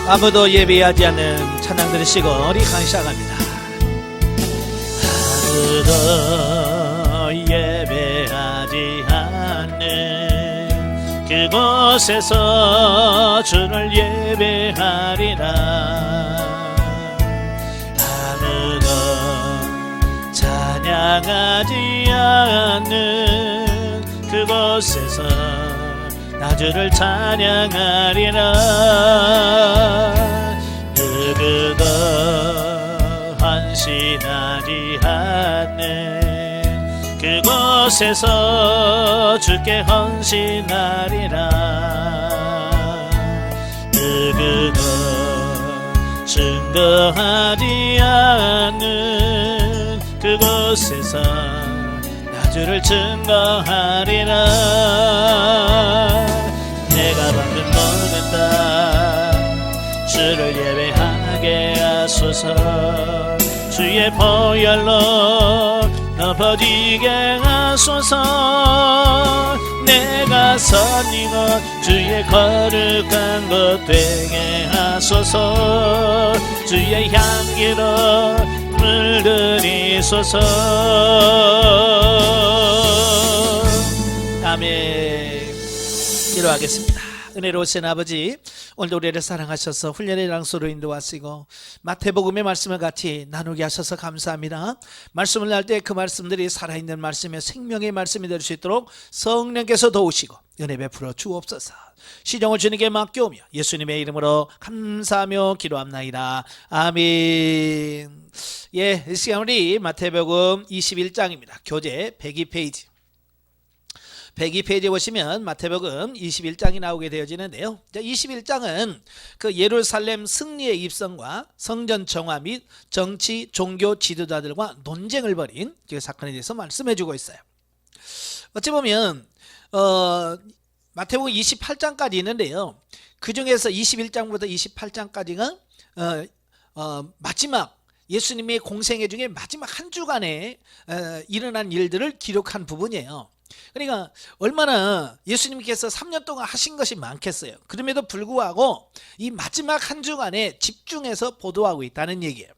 아무도 예배하지 않는 찬양 들으시고 우리 강 시작합니다. 아무도 예배하지 않는 그곳에서 주를 예배하리라. 아무도 찬양하지 않는 그곳에서 나 주를 찬양하리라. 누구도 헌신하지 않는 그곳에서 주께 헌신하리라. 누구도 증거하지 않는 그곳에서 나 주를 증거하리라. 내가 방금 먹은 땅 주를 예배하게 하소서. 주의 보혈로 덮어지게 하소서. 내가 선 이곳 주의 거룩한 것 되게 하소서. 주의 향기로 물들이소서. 아멘. 기도하겠습니다. 은혜로우신 아버지, 오늘도 우리를 사랑하셔서 훈련의 장소로 인도하시고 마태복음의 말씀을 같이 나누게 하셔서 감사합니다. 말씀을 할 때 그 말씀들이 살아있는 말씀의 생명의 말씀이 될 수 있도록 성령께서 도우시고 은혜 베풀어 주옵소서. 시종을 주님께 맡겨오며 예수님의 이름으로 감사하며 기도합나이다. 아멘. 예, 이 시간 우리 마태복음 21장입니다. 교재 102페이지. 102페이지에 보시면 마태복음 21장이 나오게 되어지는데요. 21장은 그 예루살렘 승리의 입성과 성전 정화 및 정치, 종교 지도자들과 논쟁을 벌인 그 사건에 대해서 말씀해주고 있어요. 어찌 보면 마태복음 28장까지 있는데요. 그 중에서 21장부터 28장까지가 마지막 예수님의 공생애 중에 마지막 한 주간에 일어난 일들을 기록한 부분이에요. 그러니까 얼마나 예수님께서 3년 동안 하신 것이 많겠어요. 그럼에도 불구하고 이 마지막 한 주간에 집중해서 보도하고 있다는 얘기예요.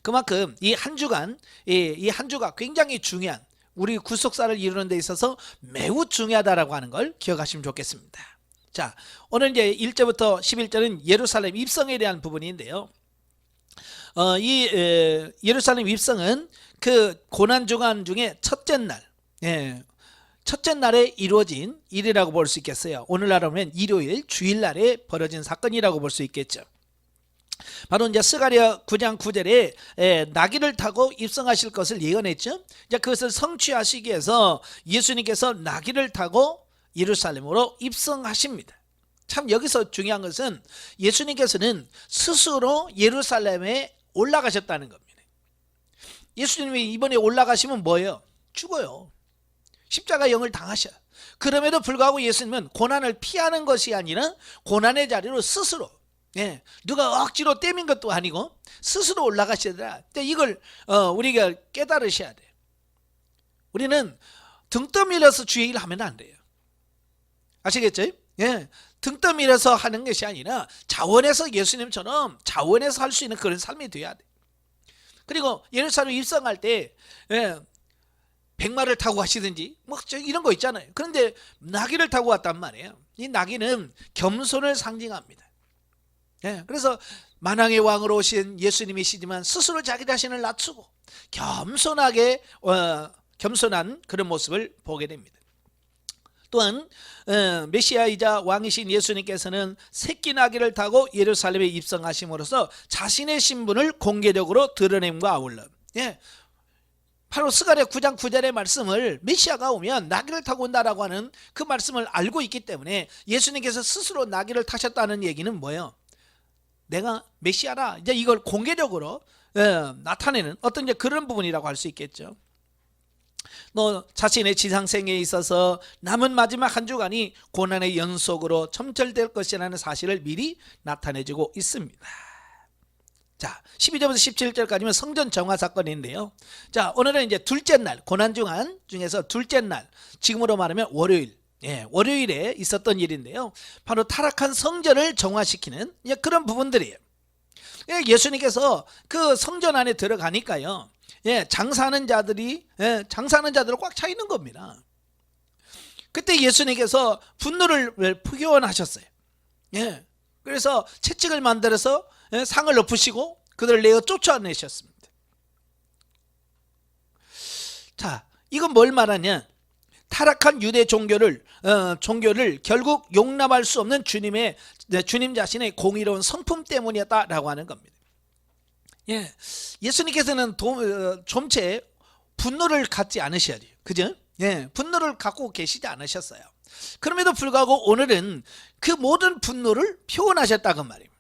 그만큼 이 한 주간, 이 한 주가 굉장히 중요한, 우리 구속사를 이루는 데 있어서 매우 중요하다라고 하는 걸 기억하시면 좋겠습니다. 자, 오늘 이제 1절부터 11절은 예루살렘 입성에 대한 부분인데요. 이 예루살렘 입성은 그 고난주간 중에 첫째 날, 첫째 날에 이루어진 일이라고 볼 수 있겠어요. 오늘날로 하면 일요일, 주일날에 벌어진 사건이라고 볼 수 있겠죠. 바로 이제 스가랴 9장 9절에 나귀를 타고 입성하실 것을 예언했죠. 이제 그것을 성취하시기 위해서 예수님께서 나귀를 타고 예루살렘으로 입성하십니다. 참 여기서 중요한 것은 예수님께서는 스스로 예루살렘에 올라가셨다는 겁니다. 예수님이 이번에 올라가시면 뭐예요? 죽어요. 십자가 영을 당하셔. 그럼에도 불구하고 예수님은 고난을 피하는 것이 아니라 고난의 자리로 스스로, 누가 억지로 떼민 것도 아니고 스스로 올라가셔야 된다. 이걸 우리가 깨달으셔야 돼요. 우리는 등 떠밀려서 주의 일을 하면 안 돼요. 아시겠죠? 등 떠밀려서 하는 것이 아니라 자원해서 예수님처럼 자원해서 할 수 있는 그런 삶이 돼야 돼. 그리고 예루살렘 입성할 때 백마를 타고 가시든지 뭐 이런 거 있잖아요. 그런데 나귀를 타고 왔단 말이에요. 이 나귀는 겸손을 상징합니다. 그래서 만왕의 왕으로 오신 예수님이시지만 스스로 자기 자신을 낮추고 겸손하게 겸손한 그런 모습을 보게 됩니다. 또한 메시아이자 왕이신 예수님께서는 새끼 나귀를 타고 예루살렘에 입성하심으로써 자신의 신분을 공개적으로 드러냄과 아울러 바로 스가랴 9장 9절의 말씀을 메시아가 오면 나귀를 타고 온다라고 하는 그 말씀을 알고 있기 때문에 예수님께서 스스로 나귀를 타셨다는 얘기는 뭐예요? 내가 메시아라, 이제 이걸 공개적으로 나타내는 어떤 이제 그런 부분이라고 할 수 있겠죠. 너 자신의 지상생에 있어서 남은 마지막 한 주간이 고난의 연속으로 첨철될 것이라는 사실을 미리 나타내주고 있습니다. 자, 12절부터 17절까지는 성전 정화 사건인데요. 자, 오늘은 이제 둘째 날, 고난주간 중에서 둘째 날, 지금으로 말하면 월요일, 예, 월요일에 있었던 일인데요. 바로 타락한 성전을 정화시키는 그런 부분들이에요. 예수님께서 그 성전 안에 들어가니까요. 장사하는 자들이 장사하는 자들로 꽉 차 있는 겁니다. 그때 예수님께서 분노를 표현하셨어요. 그래서 채찍을 만들어서 상을 엎으시고 그들을 내어 쫓아내셨습니다. 자, 이건 뭘 말하냐? 타락한 유대 종교를 결국 용납할 수 없는 주님 자신의 공의로운 성품 때문이었다라고 하는 겁니다. 예수님께서는 좀체 분노를 갖지 않으셔야 돼요. 그죠? 분노를 갖고 계시지 않으셨어요. 그럼에도 불구하고 오늘은 그 모든 분노를 표현하셨다고 말입니다.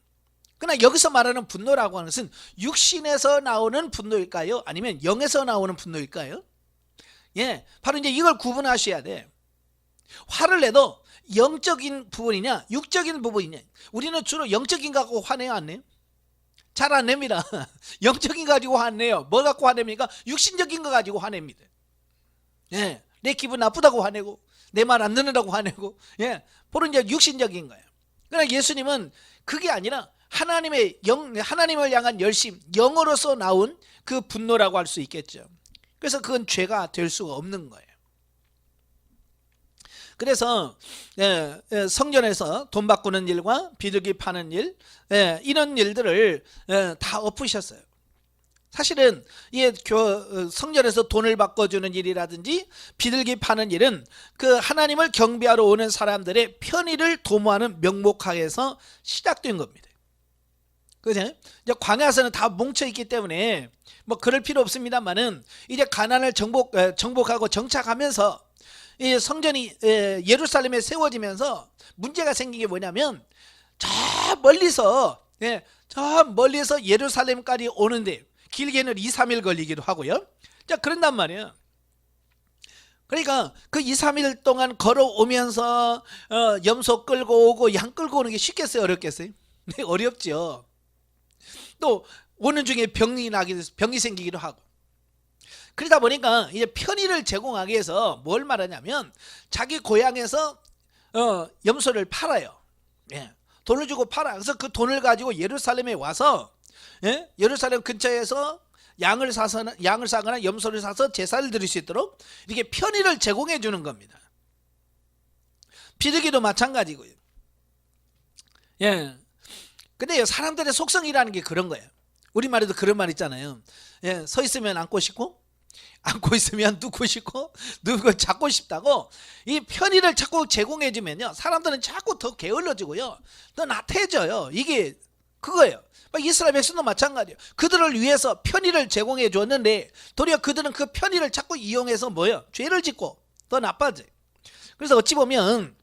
그러나 여기서 말하는 분노라고 하는 것은 육신에서 나오는 분노일까요? 아니면 영에서 나오는 분노일까요? 바로 이제 이걸 구분하셔야 돼. 화를 내도 영적인 부분이냐 육적인 부분이냐. 우리는 주로 영적인 거 갖고 화내요, 안 내요? 잘 안 냅니다. 영적인 거 가지고 화내요. 뭐 갖고 화냅니까? 육신적인 거 가지고 화냅니다. 내 기분 나쁘다고 화내고 내 말 안 듣는다고 화내고 바로 이제 육신적인 거예요. 그러나 예수님은 그게 아니라 하나님을 향한 열심, 영으로서 나온 그 분노라고 할 수 있겠죠. 그래서 그건 죄가 될 수가 없는 거예요. 그래서 성전에서 돈 바꾸는 일과 비둘기 파는 일, 이런 일들을 다 엎으셨어요. 사실은 이 성전에서 돈을 바꿔주는 일이라든지 비둘기 파는 일은 그 하나님을 경배하러 오는 사람들의 편의를 도모하는 명목하에서 시작된 겁니다. 그죠? 이제 광야에서는 다 뭉쳐있기 때문에 뭐 그럴 필요 없습니다만은 이제 가나안을 정복하고 정착하면서 이 성전이 예루살렘에 세워지면서 문제가 생긴 게 뭐냐면 저 멀리서 예루살렘까지 오는데 길게는 2, 3일 걸리기도 하고요. 자, 그런단 말이에요. 그러니까 그 2, 3일 동안 걸어오면서 염소 끌고 오고 양 끌고 오는 게 쉽겠어요, 어렵겠어요? 네, 어렵죠. 또 오는 중에 병이 생기기도 하고. 그러다 보니까 이제 편의를 제공하기 위해서 뭘 말하냐면 자기 고향에서 염소를 팔아요. 돈을 주고 팔아. 그래서 그 돈을 가지고 예루살렘에 와서 예루살렘 근처에서 양을 사거나 염소를 사서 제사를 드릴 수 있도록 이렇게 편의를 제공해 주는 겁니다. 비둘기도 마찬가지고요. 근데 사람들의 속성이라는 게 그런 거예요. 우리말에도 그런 말 있잖아요. 서 있으면 앉고 싶고, 앉고 있으면 눕고 싶고, 눕고 잡고 싶다고. 이 편의를 자꾸 제공해 주면요, 사람들은 자꾸 더 게을러지고요, 더 나태해져요. 이게 그거예요. 이스라엘 백성도 마찬가지예요. 그들을 위해서 편의를 제공해 줬는데 도리어 그들은 그 편의를 자꾸 이용해서 죄를 짓고 더 나빠져요. 그래서 어찌 보면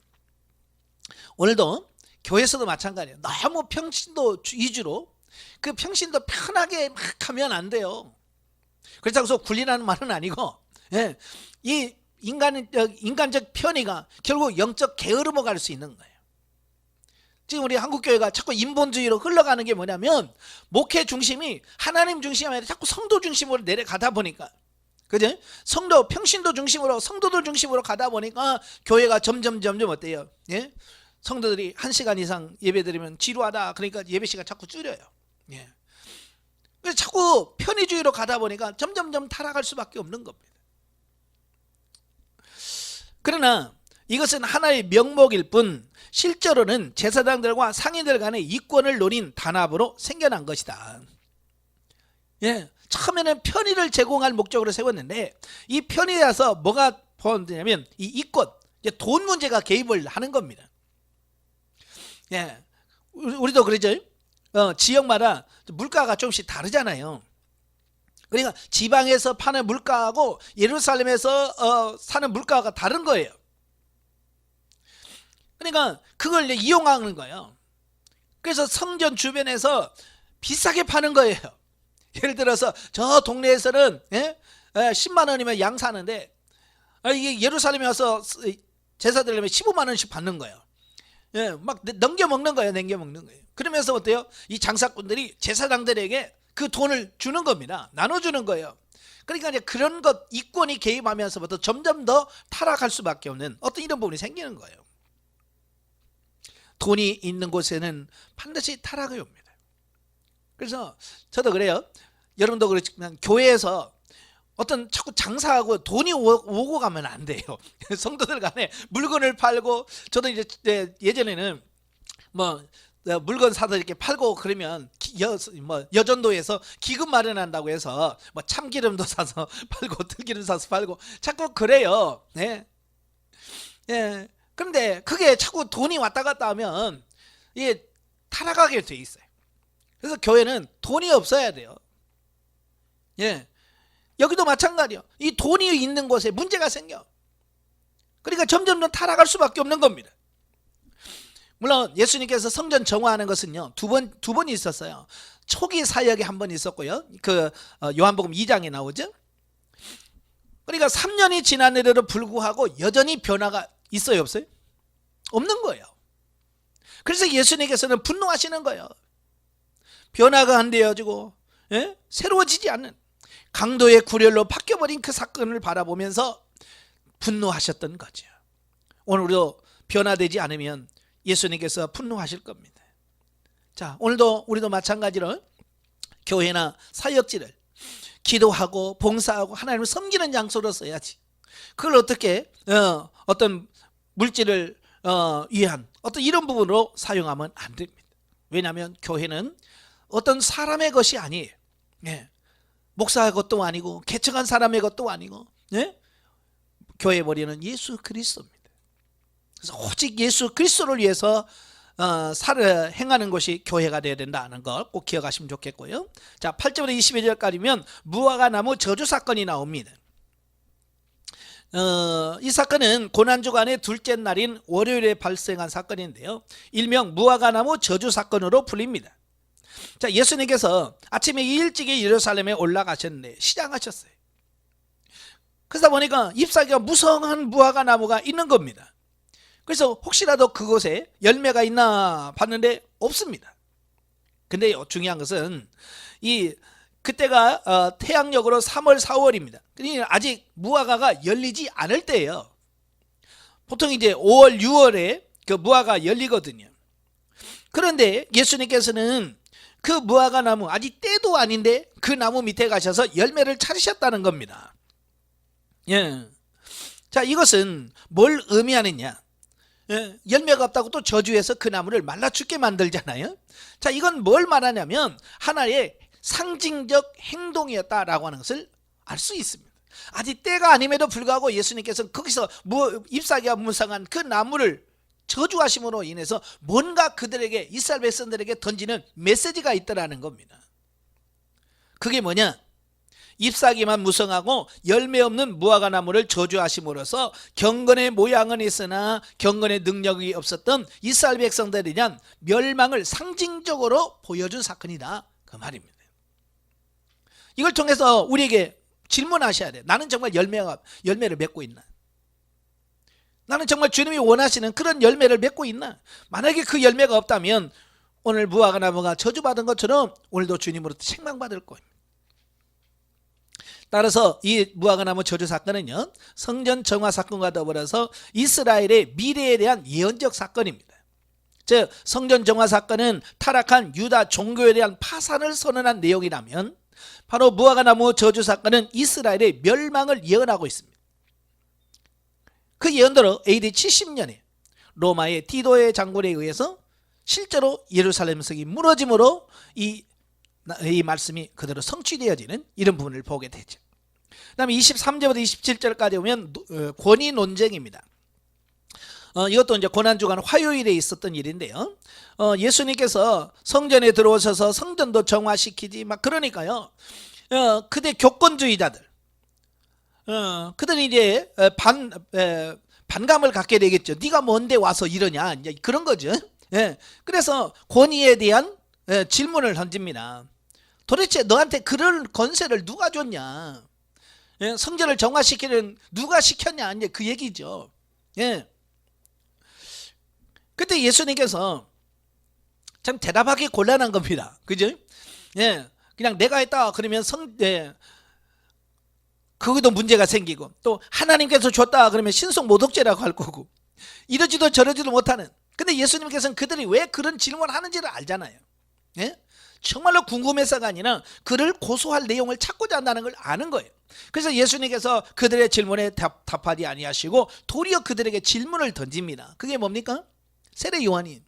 오늘도 교회에서도 마찬가지예요. 너무 평신도 위주로, 그 평신도 편하게 막 하면 안 돼요. 그렇다고 해서 군리라는 말은 아니고, 이 인간적 편의가 결국 영적 게으름으로 갈 수 있는 거예요. 지금 우리 한국교회가 자꾸 인본주의로 흘러가는 게 뭐냐면, 목회 중심이 하나님 중심이 아니라 자꾸 성도 중심으로 내려가다 보니까, 그죠? 평신도 중심으로, 성도들 중심으로 가다 보니까 교회가 점점 어때요? 성도들이 1시간 이상 예배 드리면 지루하다. 그러니까 예배 시간 자꾸 줄여요. 그래서 자꾸 편의주의로 가다 보니까 점점 타락할 수밖에 없는 겁니다. 그러나 이것은 하나의 명목일 뿐 실제로는 제사장들과 상인들 간의 이권을 노린 단합으로 생겨난 것이다. 처음에는 편의를 제공할 목적으로 세웠는데 이 편의에서 뭐가 포함되냐면 이 이권, 돈 문제가 개입을 하는 겁니다. 우리도 그러죠. 지역마다 물가가 조금씩 다르잖아요. 그러니까 지방에서 파는 물가하고 예루살렘에서 사는 물가가 다른 거예요. 그러니까 그걸 이용하는 거예요. 그래서 성전 주변에서 비싸게 파는 거예요. 예를 들어서 저 동네에서는 10만 원이면 양 사는데 이게 예루살렘에 와서 제사 드리려면 15만 원씩 받는 거예요. 막 넘겨 먹는 거예요. 그러면서 어때요? 이 장사꾼들이 제사장들에게 그 돈을 주는 겁니다. 나눠주는 거예요. 그러니까 이제 그런 것 이권이 개입하면서부터 점점 더 타락할 수밖에 없는 어떤 이런 부분이 생기는 거예요. 돈이 있는 곳에는 반드시 타락이 옵니다. 그래서 저도 그래요. 여러분도 그렇지만 교회에서 어떤 자꾸 장사하고 돈이 오고 가면 안 돼요. 성도들 간에 물건을 팔고, 저도 이제 예전에는 뭐 물건 사서 이렇게 팔고 그러면 여전도에서 기금 마련한다고 해서 뭐 참기름도 사서 팔고 들기름 사서 팔고 자꾸 그래요. 네. 예. 그런데 그게 자꾸 돈이 왔다 갔다 하면 이게 타락하게 돼 있어요. 그래서 교회는 돈이 없어야 돼요. 예. 여기도 마찬가지요. 이 돈이 있는 곳에 문제가 생겨. 그러니까 점점 더 타락할 수밖에 없는 겁니다. 물론 예수님께서 성전 정화하는 것은요 두 번이 있었어요. 초기 사역에 한 번 있었고요. 요한복음 2장에 나오죠. 그러니까 3년이 지났는데도 불구하고 여전히 변화가 있어요, 없어요? 없는 거예요. 그래서 예수님께서는 분노하시는 거예요. 변화가 안 되어지고 새로워지지 않는 강도의 구렬로 바뀌어버린 그 사건을 바라보면서 분노하셨던 거죠. 오늘도 변화되지 않으면 예수님께서 분노하실 겁니다. 자, 오늘도 우리도 마찬가지로 교회나 사역지를 기도하고 봉사하고 하나님을 섬기는 장소로 써야지. 그걸 어떻게 어떤 물질을 위한 어떤 이런 부분으로 사용하면 안 됩니다. 왜냐하면 교회는 어떤 사람의 것이 아니에요. 목사의 것도 아니고 개척한 사람의 것도 아니고 교회 머리는 예수 그리스도입니다. 그래서 오직 예수 그리스도를 위해서 행하는 것이 교회가 되어야 된다는 걸 꼭 기억하시면 좋겠고요. 자, 8절부터 22절까지면 무화과 나무 저주 사건이 나옵니다. 이 사건은 고난주간의 둘째 날인 월요일에 발생한 사건인데요, 일명 무화과 나무 저주 사건으로 불립니다. 자, 예수님께서 아침에 일찍이 예루살렘에 올라가셨는데 시장하셨어요. 그러다 보니까 잎사귀가 무성한 무화과 나무가 있는 겁니다. 그래서 혹시라도 그곳에 열매가 있나 봤는데 없습니다. 근데 중요한 것은 그때가 태양력으로 3월 4월입니다 그러니까 아직 무화과가 열리지 않을 때예요. 보통 이제 5월 6월에 그 무화과가 열리거든요. 그런데 예수님께서는 그 무화과 나무 아직 때도 아닌데 그 나무 밑에 가셔서 열매를 찾으셨다는 겁니다. 예. 자, 이것은 뭘 의미하느냐? 열매가 없다고 또 저주해서 그 나무를 말라 죽게 만들잖아요. 자, 이건 뭘 말하냐면 하나의 상징적 행동이었다라고 하는 것을 알 수 있습니다. 아직 때가 아님에도 불구하고 예수님께서는 거기서 잎사귀가 무성한 그 나무를 저주하심으로 인해서 뭔가 그들에게, 이스라엘 백성들에게 던지는 메시지가 있더라는 겁니다. 그게 뭐냐? 잎사귀만 무성하고 열매 없는 무화과 나무를 저주하심으로써 경건의 모양은 있으나 경건의 능력이 없었던 이스라엘 백성들에 대한 멸망을 상징적으로 보여준 사건이다, 그 말입니다. 이걸 통해서 우리에게 질문하셔야 돼요. 나는 정말 열매를 맺고 있나? 나는 정말 주님이 원하시는 그런 열매를 맺고 있나? 만약에 그 열매가 없다면 오늘 무화과 나무가 저주받은 것처럼 오늘도 주님으로부터 책망받을 거예요. 따라서 이 무화과 나무 저주 사건은요, 성전 정화 사건과 더불어서 이스라엘의 미래에 대한 예언적 사건입니다. 즉 성전 정화 사건은 타락한 유다 종교에 대한 파산을 선언한 내용이라면, 바로 무화과 나무 저주 사건은 이스라엘의 멸망을 예언하고 있습니다. 그 예언대로 AD 70년에 로마의 디도의 장군에 의해서 실제로 예루살렘 성이 무너짐으로 이 말씀이 그대로 성취되어지는 이런 부분을 보게 되죠. 그 다음에 23절부터 27절까지 오면 권위 논쟁입니다. 이것도 이제 고난주간 화요일에 있었던 일인데요, 예수님께서 성전에 들어오셔서 성전도 정화시키지 막 그러니까요, 그때 교권주의자들, 그들은 이제 반감을 갖게 되겠죠. 네가 뭔데 와서 이러냐, 이제 그런 거죠. 그래서 권위에 대한 질문을 던집니다. 도대체 너한테 그럴 권세를 누가 줬냐? 성전을 정화시키는 누가 시켰냐? 이제 그 얘기죠. 그때 예수님께서 참 대답하기 곤란한 겁니다. 그죠? 그냥 내가 했다 그러면 거기도 문제가 생기고, 또 하나님께서 줬다 그러면 신성 모독죄라고 할 거고, 이러지도 저러지도 못하는. 근데 예수님께서는 그들이 왜 그런 질문을 하는지를 알잖아요. 예? 정말로 궁금해서가 아니라 그를 고소할 내용을 찾고자 한다는 걸 아는 거예요. 그래서 예수님께서 그들의 질문에 답하지 아니하시고 도리어 그들에게 질문을 던집니다. 그게 뭡니까? 세례 요한이,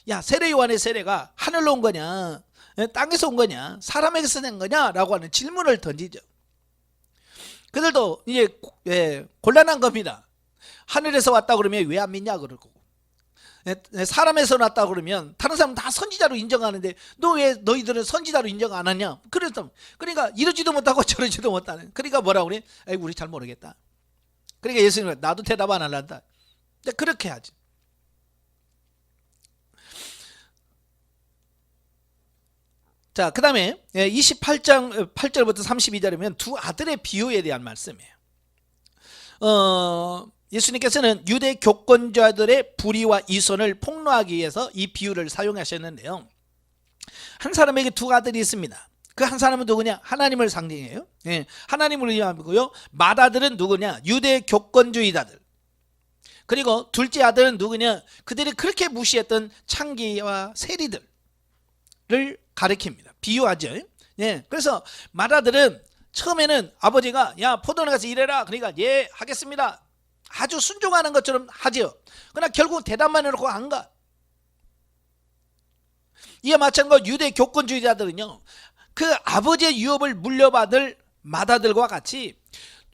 야, 세례 요한의 세례가 하늘로 온 거냐, 땅에서 온 거냐, 사람에게서 낸 거냐 라고 하는 질문을 던지죠. 그들도 이제 곤란한 겁니다. 하늘에서 왔다 그러면 왜 안 믿냐 그러고, 사람에서 났다 그러면 다른 사람은 다 선지자로 인정하는데 너 왜 너희들은 선지자로 인정 안 하냐. 그러니까 이러지도 못하고 저러지도 못하는. 그러니까 뭐라고 그래? 에이, 우리 잘 모르겠다. 그러니까 예수님은 나도 대답 안 할란다. 그렇게 하지. 자, 그 다음에 28장 8절부터 32절이면 두 아들의 비유에 대한 말씀이에요. 예수님께서는 유대 교권자들의 불의와 이손을 폭로하기 위해서 이 비유를 사용하셨는데요. 한 사람에게 두 아들이 있습니다. 그 한 사람은 누구냐? 하나님을 상징해요. 하나님을 의미하고요. 맏아들은 누구냐? 유대 교권주의자들. 그리고 둘째 아들은 누구냐? 그들이 그렇게 무시했던 창기와 세리들을 가리킵니다. 비유하죠. 그래서 맏아들은 처음에는 아버지가 야, 포도원 가서 일해라. 그러니까 예, 하겠습니다. 아주 순종하는 것처럼 하죠. 그러나 결국 대답만 해놓고 안 가. 이에 마찬가지로 유대 교권주의자들은요, 그 아버지의 유업을 물려받을 맏아들과 같이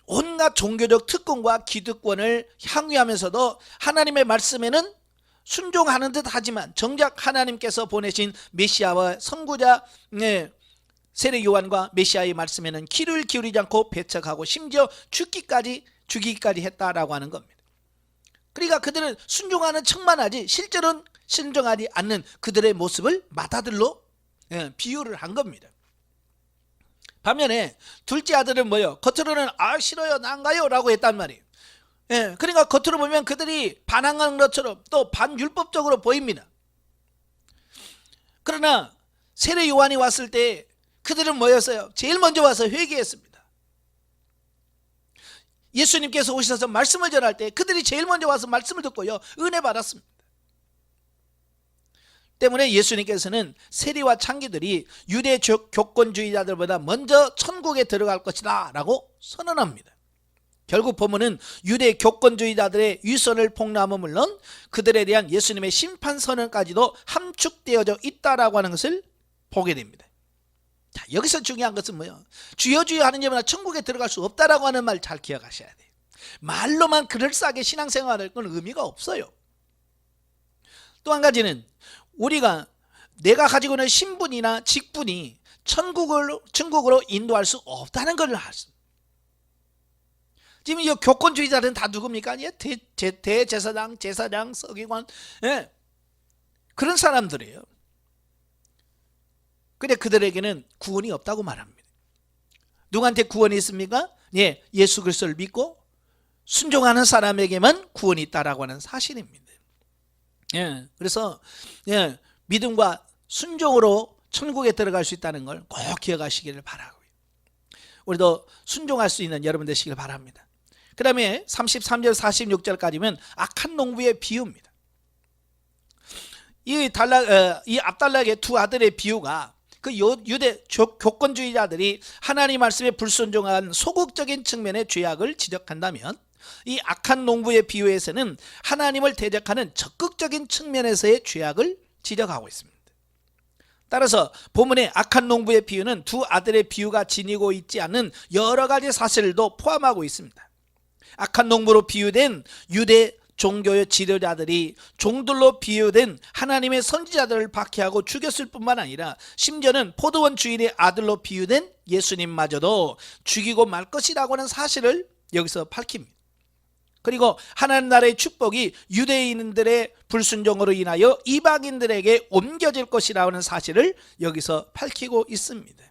온갖 종교적 특권과 기득권을 향유하면서도 하나님의 말씀에는 순종하는 듯 하지만 정작 하나님께서 보내신 메시아와 선구자 세례 요한과 메시아의 말씀에는 귀를 기울이지 않고 배척하고 심지어 죽기까지 했다라고 하는 겁니다. 그러니까 그들은 순종하는 척만 하지 실제로는 순종하지 않는 그들의 모습을 맏아들로 비유를 한 겁니다. 반면에 둘째 아들은 뭐예요? 겉으로는 아, 싫어요, 난 가요 라고 했단 말이에요. 그러니까 겉으로 보면 그들이 반항하는 것처럼 또 반율법적으로 보입니다. 그러나 세례 요한이 왔을 때 그들은 뭐였어요? 제일 먼저 와서 회개했습니다. 예수님께서 오셔서 말씀을 전할 때 그들이 제일 먼저 와서 말씀을 듣고요, 은혜 받았습니다. 때문에 예수님께서는 세리와 창기들이 유대 교권주의자들보다 먼저 천국에 들어갈 것이다 라고 선언합니다. 결국 본문은 유대 교권주의자들의 위선을 폭로함은 물론 그들에 대한 예수님의 심판 선언까지도 함축되어져 있다라고 하는 것을 보게 됩니다. 자, 여기서 중요한 것은 뭐예요? 주여 주여 하는 자마다 천국에 들어갈 수 없다라고 하는 말 잘 기억하셔야 돼요. 말로만 그럴싸하게 신앙생활할 건 의미가 없어요. 또 한 가지는 우리가 내가 가지고 있는 신분이나 직분이 천국으로 인도할 수 없다는 걸 알습니다. 지금 이 교권주의자들은 다 누굽니까? 대제사장, 제사장, 서기관, 그런 사람들이에요. 근데 그들에게는 구원이 없다고 말합니다. 누구한테 구원이 있습니까? 예수 그리스도를 믿고 순종하는 사람에게만 구원이 있다라고 하는 사실입니다. 그래서 믿음과 순종으로 천국에 들어갈 수 있다는 걸 꼭 기억하시기를 바라고요. 우리도 순종할 수 있는 여러분 되시길 바랍니다. 그 다음에 33절 46절까지면 악한 농부의 비유입니다. 이 압달락의 두 아들의 비유가 그 유대 교권주의자들이 하나님 말씀에 불순종한 소극적인 측면의 죄악을 지적한다면, 이 악한 농부의 비유에서는 하나님을 대적하는 적극적인 측면에서의 죄악을 지적하고 있습니다. 따라서 본문의 악한 농부의 비유는 두 아들의 비유가 지니고 있지 않은 여러 가지 사실도 포함하고 있습니다. 악한 농부로 비유된 유대 종교의 지도자들이 종들로 비유된 하나님의 선지자들을 박해하고 죽였을 뿐만 아니라 심지어는 포도원 주인의 아들로 비유된 예수님마저도 죽이고 말 것이라고 하는 사실을 여기서 밝힙니다. 그리고 하나님 나라의 축복이 유대인들의 불순종으로 인하여 이방인들에게 옮겨질 것이라는 사실을 여기서 밝히고 있습니다.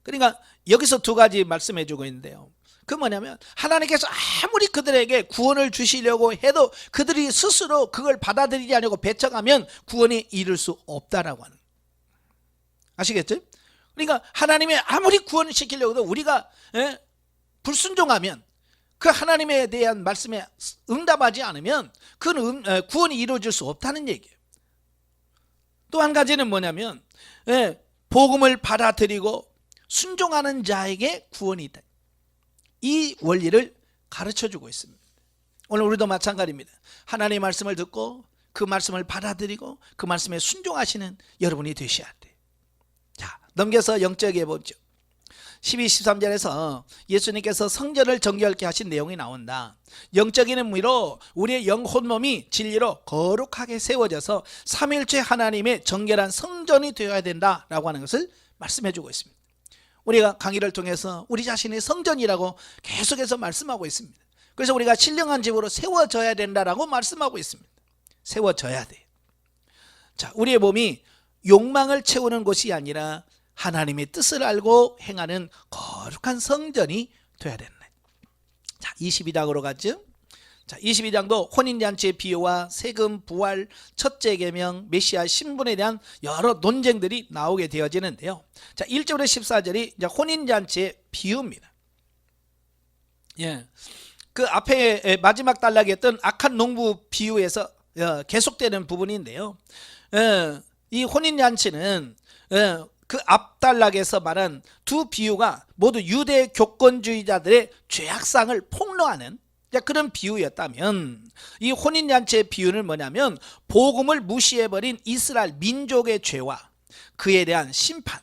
그러니까 여기서 두 가지 말씀해 주고 있는데요. 그 뭐냐면 하나님께서 아무리 그들에게 구원을 주시려고 해도 그들이 스스로 그걸 받아들이지 않고 배척하면 구원에 이를 수 없다라고 하는, 아시겠죠? 그러니까 하나님이 아무리 구원을 시키려고 해도 우리가 불순종하면, 그 하나님에 대한 말씀에 응답하지 않으면 그 구원이 이루어질 수 없다는 얘기예요. 또 한 가지는 뭐냐면 복음을 받아들이고 순종하는 자에게 구원이 있다. 이 원리를 가르쳐주고 있습니다. 오늘 우리도 마찬가지입니다. 하나님의 말씀을 듣고 그 말씀을 받아들이고 그 말씀에 순종하시는 여러분이 되셔야 돼요. 자, 넘겨서 영적에 보죠. 12, 13절에서 예수님께서 성전을 정결케 하신 내용이 나온다. 영적인 의미로 우리의 영혼 몸이 진리로 거룩하게 세워져서 삼위일체 하나님의 정결한 성전이 되어야 된다라고 하는 것을 말씀해 주고 있습니다. 우리가 강의를 통해서 우리 자신의 성전이라고 계속해서 말씀하고 있습니다. 그래서 우리가 신령한 집으로 세워져야 된다라고 말씀하고 있습니다. 세워져야 돼요. 자, 우리의 몸이 욕망을 채우는 곳이 아니라 하나님의 뜻을 알고 행하는 거룩한 성전이 되어야 된다. 자, 22장으로 가죠. 자, 22장도 혼인잔치의 비유와 세금, 부활, 첫째 계명, 메시아 신분에 대한 여러 논쟁들이 나오게 되어지는데요. 자, 1절에서 14절이 이제 혼인잔치의 비유입니다. 예. 그 앞에 마지막 단락이었던 악한 농부 비유에서 계속되는 부분인데요. 이 혼인잔치는 그 앞단락에서 말한 두 비유가 모두 유대 교권주의자들의 죄악상을 폭로하는 그런 비유였다면, 이 혼인잔치의 비유는 뭐냐면 복음을 무시해버린 이스라엘 민족의 죄와 그에 대한 심판,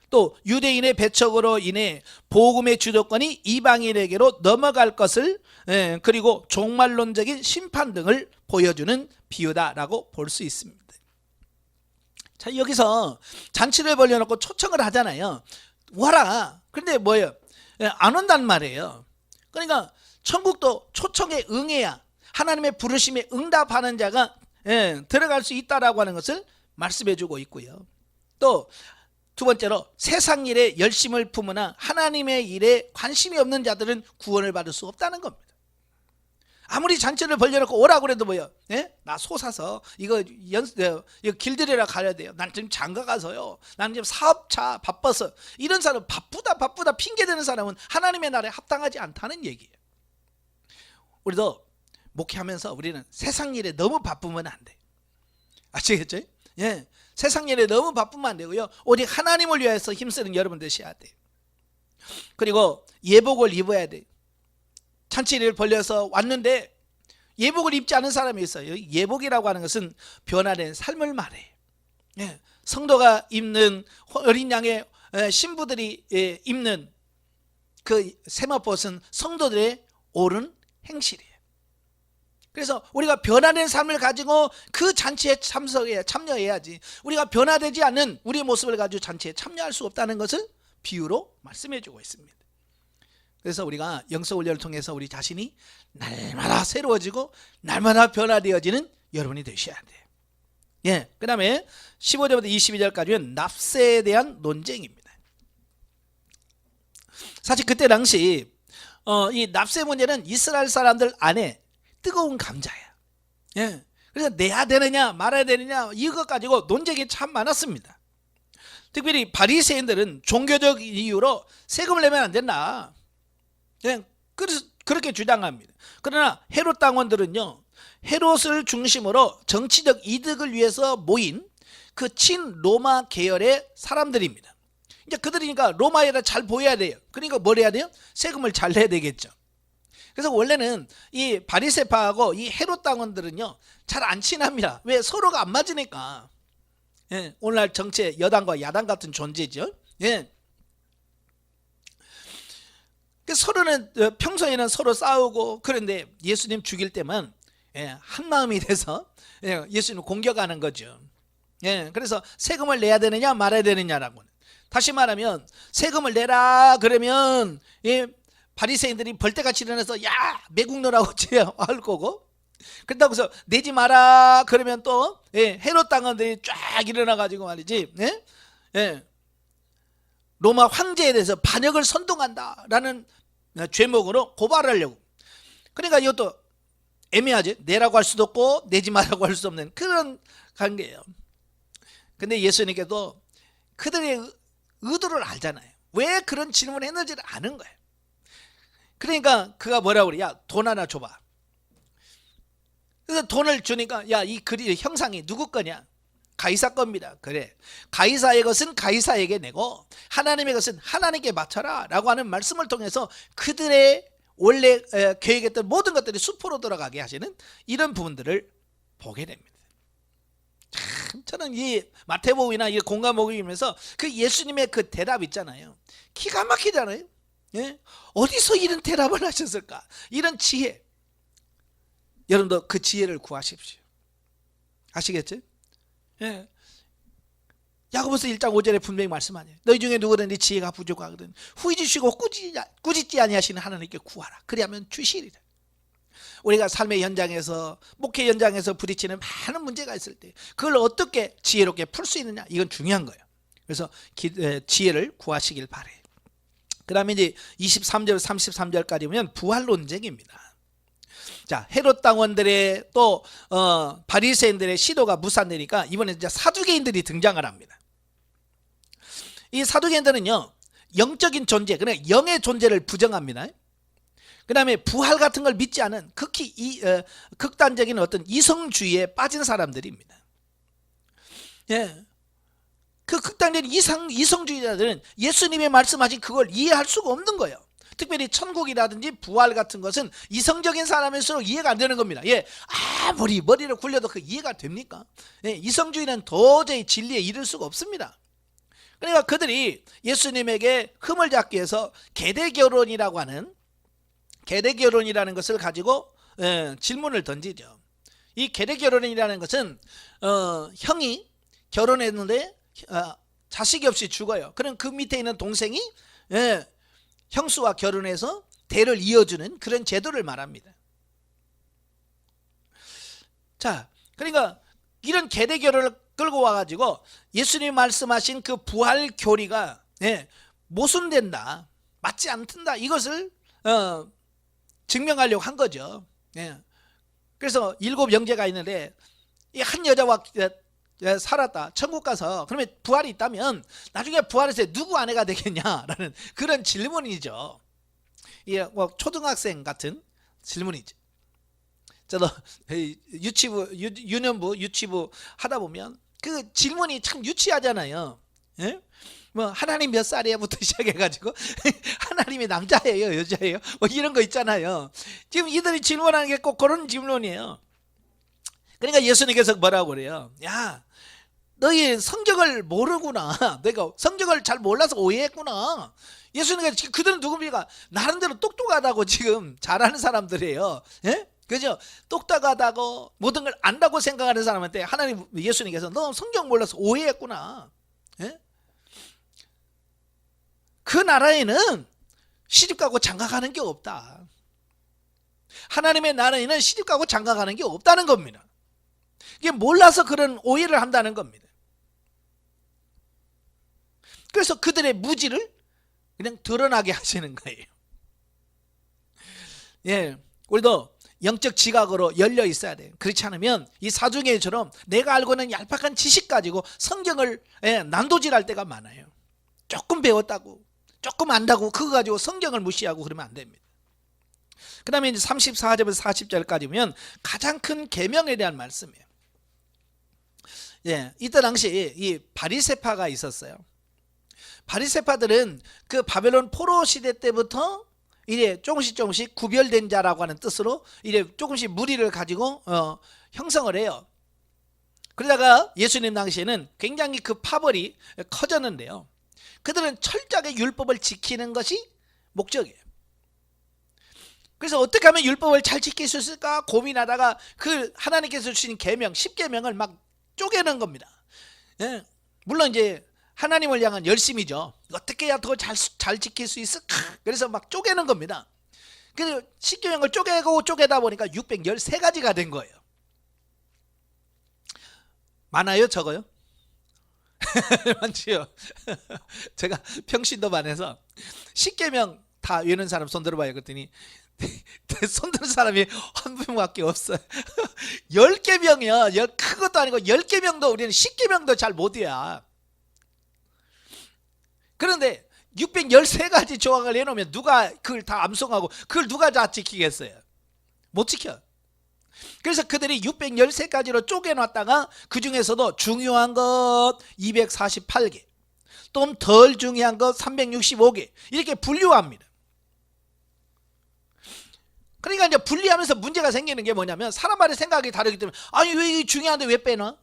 또 유대인의 배척으로 인해 복음의 주도권이 이방인에게로 넘어갈 것을, 그리고 종말론적인 심판 등을 보여주는 비유다라고 볼 수 있습니다. 자, 여기서 잔치를 벌려놓고 초청을 하잖아요. 와라. 그런데 뭐예요? 안 온단 말이에요. 그러니까 천국도 초청에 응해야 하나님의 부르심에 응답하는 자가 들어갈 수 있다라고 하는 것을 말씀해 주고 있고요. 또 두 번째로 세상 일에 열심을 품으나 하나님의 일에 관심이 없는 자들은 구원을 받을 수 없다는 겁니다. 아무리 잔치를 벌려놓고 오라고 그래도 뭐요? 나 소 사서 이거 길들이러 가야 돼요. 난 지금 장가 가서요. 나는 지금 사업차 바빠서. 이런 사람 바쁘다 핑계대는 사람은 하나님의 나라에 합당하지 않다는 얘기예요. 우리도 목회하면서 우리는 세상 일에 너무 바쁘면 안 돼. 아시겠죠? 예, 세상 일에 너무 바쁘면 안 되고요. 오직 하나님을 위해서 힘쓰는 여러분 되셔야 돼요. 그리고 예복을 입어야 돼요. 잔치를 벌려서 왔는데 예복을 입지 않은 사람이 있어요. 예복이라고 하는 것은 변화된 삶을 말해요. 예, 성도가 입는 어린 양의 신부들이 입는 그 세마포옷은 성도들의 옳은 행실이에요. 그래서 우리가 변화된 삶을 가지고 그 잔치에 참여해야지, 우리가 변화되지 않는 우리의 모습을 가지고 잔치에 참여할 수 없다는 것을 비유로 말씀해 주고 있습니다. 그래서 우리가 영성훈련을 통해서 우리 자신이 날마다 새로워지고 날마다 변화되어지는 여러분이 되셔야 돼요. 예, 그 다음에 15절부터 22절까지는 납세에 대한 논쟁입니다. 사실 그때 당시 이 납세 문제는 이스라엘 사람들 안에 뜨거운 감자야. 예, 그래서 내야 되느냐 말아야 되느냐 이것 가지고 논쟁이 참 많았습니다. 특별히 바리새인들은 종교적 이유로 세금을 내면 안 된다. 그래서 그렇게 주장합니다. 그러나 헤롯 당원들은요, 헤롯을 중심으로 정치적 이득을 위해서 모인 그 친로마 계열의 사람들입니다. 이제 그들이니까 로마에다 잘 보여야 돼요. 그러니까 뭘 해야 돼요? 세금을 잘 내야 되겠죠. 그래서 원래는 이 바리새파하고 이 헤롯 당원들은요 잘 안 친합니다. 왜? 서로가 안 맞으니까. 예, 오늘날 정치의 여당과 야당 같은 존재죠. 예. 서로는 평소에는 서로 싸우고, 그런데 예수님 죽일 때만 한 마음이 돼서 예수님 공격하는 거죠. 예, 그래서 세금을 내야 되느냐 말아야 되느냐라고. 다시 말하면 세금을 내라 그러면 바리새인들이 벌떼같이 일어나서 야 매국노라고 할 거고, 그렇다고 해서 내지 마라 그러면 또 헤롯 당원들이 쫙 일어나 가지고 말이지, 로마 황제에 대해서 반역을 선동한다라는 죄목으로 고발하려고. 그러니까 이것도 애매하지. 내라고 할 수도 없고 내지 말라고 할 수 없는 그런 관계예요. 근데 예수님께도 그들의 의도를 알잖아요. 왜 그런 질문을 했는지를 아는 거예요. 그러니까 그가 뭐라고 그래? 야, 돈 하나 줘봐. 그래서 돈을 주니까 야, 이 그리 형상이 누구 거냐? 가이사 겁니다. 그래, 가이사의 것은 가이사에게 내고 하나님의 것은 하나님께 바쳐라 라고 하는 말씀을 통해서 그들의 원래 계획했던 모든 것들이 수포로 돌아가게 하시는 이런 부분들을 보게 됩니다. 참, 저는 이 마태복음이나 이 공감복음이면서 그 예수님의 그 대답 있잖아요, 기가 막히잖아요. 예? 어디서 이런 대답을 하셨을까? 이런 지혜, 여러분도 그 지혜를 구하십시오. 아시겠죠? 예. 야고보서 1장 5절에 분명히 말씀하네요. 너희 중에 누구든지 지혜가 부족하거든 후이주시고 꾸짖지 아니하시는 하나님께 구하라. 그리하면 주시리라. 우리가 삶의 현장에서, 목회 현장에서 부딪히는 많은 문제가 있을 때 그걸 어떻게 지혜롭게 풀 수 있느냐, 이건 중요한 거예요. 그래서 지혜를 구하시길 바래요. 그 다음에 이제 23절 33절까지 보면 부활 논쟁입니다. 자, 헤롯 당원들의 또 바리새인들의 시도가 무산되니까 이번에 이제 사두개인들이 등장을 합니다. 이 사두개인들은요, 영적인 존재, 그러니까 영의 존재를 부정합니다. 그 다음에 부활 같은 걸 믿지 않은 극히 극단적인 어떤 이성주의에 빠진 사람들입니다. 예. 그 극단적인 이성주의자들은 예수님이 말씀하신 그걸 이해할 수가 없는 거예요. 특별히 천국이라든지 부활 같은 것은 이성적인 사람일수록 이해가 안 되는 겁니다. 예, 아무리 머리를 굴려도 그 이해가 됩니까? 예, 이성주의는 도저히 진리에 이를 수가 없습니다. 그러니까 그들이 예수님에게 흠을 잡기 위해서 계대결혼이라고 하는, 계대결혼이라는 것을 가지고 질문을 던지죠. 이 계대결혼이라는 것은 형이 결혼했는데 자식이 없이 죽어요. 그럼 그 밑에 있는 동생이 형수와 결혼해서 대를 이어주는 그런 제도를 말합니다. 자, 그러니까 이런 계대 결혼을 끌고 와가지고 예수님이 말씀하신 그 부활 교리가 모순된다, 맞지 않는다, 이것을 증명하려고 한 거죠. 그래서 7 형제가 있는데 이 한 여자와 살았다, 천국 가서 그러면 부활이 있다면 나중에 부활해서 누구 아내가 되겠냐라는 그런 질문이죠. 이게 뭐 초등학생 같은 질문이죠. 저도 유년부 유치부 하다 보면 그 질문이 참 유치하잖아요. 예? 뭐 하나님 몇 살이야부터 시작해가지고 하나님이 남자예요 여자예요 뭐 이런 거 있잖아요. 지금 이들이 질문하는 게 꼭 그런 질문이에요. 그러니까 예수님께서 뭐라고 그래요? 야, 너희 성경을 모르구나. 내가 성경을 잘 몰라서 오해했구나. 예수님께서 지금 그들은 누굽니까? 나름대로 똑똑하다고 지금 잘하는 사람들이에요. 예? 그죠? 똑똑하다고 모든 걸 안다고 생각하는 사람한테 하나님, 예수님께서 너 성경 몰라서 오해했구나. 예? 그 나라에는 시집가고 장가가는 게 없다. 하나님의 나라에는 시집가고 장가가는 게 없다는 겁니다. 이게 몰라서 그런 오해를 한다는 겁니다. 그래서 그들의 무지를 그냥 드러나게 하시는 거예요. 예, 우리도 영적 지각으로 열려 있어야 돼요. 그렇지 않으면 이 사두개인처럼 내가 알고 있는 얄팍한 지식 가지고 성경을 난도질할 때가 많아요. 조금 배웠다고, 조금 안다고 그거 가지고 성경을 무시하고 그러면 안 됩니다. 그 다음에 이제 34절에서 40절까지 보면 가장 큰 계명에 대한 말씀이에요. 예, 이때 당시 이 바리새파가 있었어요. 바리새파들은 그 바벨론 포로 시대 때부터 이제 조금씩 구별된 자라고 하는 뜻으로 이제 조금씩 무리를 가지고 형성을 해요. 그러다가 예수님 당시에는 굉장히 그 파벌이 커졌는데요, 그들은 철저하게 율법을 지키는 것이 목적이에요. 그래서 어떻게 하면 율법을 잘 지킬 수 있을까 고민하다가 그 하나님께서 주신 계명 10계명을 막 쪼개는 겁니다. 예. 물론 이제 하나님을 향한 열심이죠. 어떻게 해야 더 잘 지킬 수 있을까? 그래서 막 쪼개는 겁니다. 그래서 10계명을 쪼개다 보니까 613가지가 된 거예요. 많아요, 적어요? 많지요. 제가 평신도 반에서 10계명 다 외우는 사람 손 들어봐요. 그랬더니 손 드는 사람이 한 분밖에 없어요. 10계명이요. 큰 것도 아니고 10계명도 우리는 10계명도 잘 못 외워. 그런데 613가지 조항을 해놓으면 누가 그걸 다 암송하고 그걸 누가 다 지키겠어요? 못 지켜. 그래서 그들이 613가지로 쪼개놨다가 그 중에서도 중요한 것 248개, 좀 덜 중요한 것 365개 이렇게 분류합니다. 그러니까 이제 분리하면서 문제가 생기는 게 뭐냐면 사람마다 생각이 다르기 때문에 아니 왜 이게 중요한데 왜 빼놔?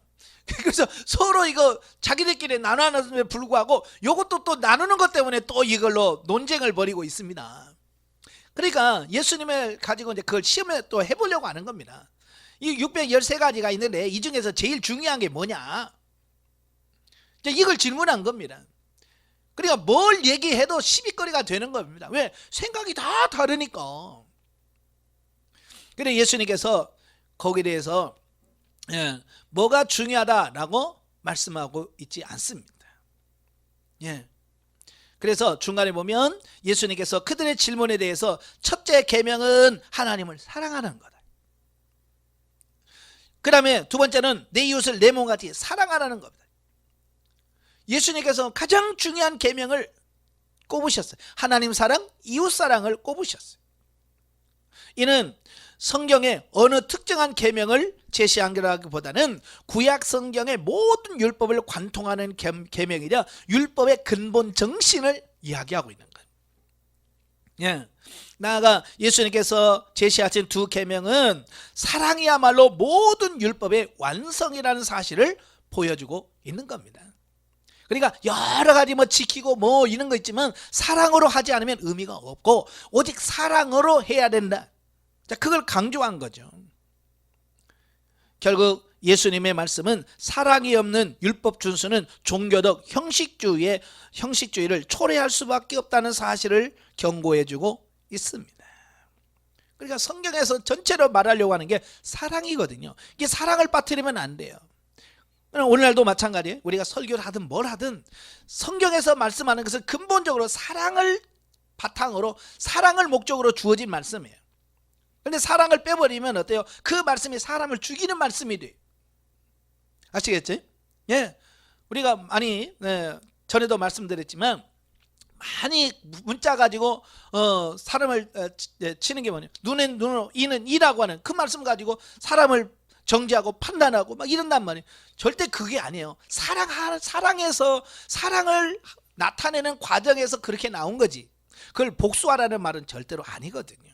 그래서 서로 이거 자기들끼리 나누는데 불구하고 이것도 또 나누는 것 때문에 또 이걸로 논쟁을 벌이고 있습니다. 그러니까 예수님을 가지고 이제 그걸 시험에 또 해보려고 하는 겁니다. 이 613가지가 있는데 이 중에서 제일 중요한 게 뭐냐? 이걸 질문한 겁니다. 그러니까 뭘 얘기해도 시비거리가 되는 겁니다. 왜? 생각이 다 다르니까. 그래 예수님께서 거기에 대해서 뭐가 중요하다라고 말씀하고 있지 않습니다. 그래서 중간에 보면 예수님께서 그들의 질문에 대해서 첫째 계명은 하나님을 사랑하는 거다. 그 다음에 두 번째는 내 이웃을 내 몸같이 사랑하라는 겁니다. 예수님께서 가장 중요한 계명을 꼽으셨어요. 하나님 사랑, 이웃 사랑을 꼽으셨어요. 이는 성경의 어느 특정한 계명을 제시한 거라기보다는 구약 성경의 모든 율법을 관통하는 계명이라 율법의 근본 정신을 이야기하고 있는 거예요. 나아가 예수님께서 제시하신 두 계명은 사랑이야말로 모든 율법의 완성이라는 사실을 보여주고 있는 겁니다. 그러니까 여러 가지 뭐 지키고 뭐 이런 거 있지만 사랑으로 하지 않으면 의미가 없고 오직 사랑으로 해야 된다. 자, 그걸 강조한 거죠. 결국 예수님의 말씀은 사랑이 없는 율법 준수는 종교적 형식주의를 초래할 수밖에 없다는 사실을 경고해주고 있습니다. 그러니까 성경에서 전체로 말하려고 하는 게 사랑이거든요. 이게 사랑을 빠뜨리면 안 돼요. 오늘날도 마찬가지예요. 우리가 설교를 하든 뭘 하든 성경에서 말씀하는 것은 근본적으로 사랑을 바탕으로 사랑을 목적으로 주어진 말씀이에요. 그런데 사랑을 빼버리면 어때요? 그 말씀이 사람을 죽이는 말씀이 돼요. 아시겠지? 우리가 많이 전에도 말씀드렸지만 많이 문자 가지고 사람을 치는 게 뭐냐? 눈엔 눈으로 이는 이라고 하는 그 말씀 가지고 사람을 정죄하고 판단하고 막 이런단 말이에요. 절대 그게 아니에요. 사랑해서 사랑을 나타내는 과정에서 그렇게 나온 거지. 그걸 복수하라는 말은 절대로 아니거든요.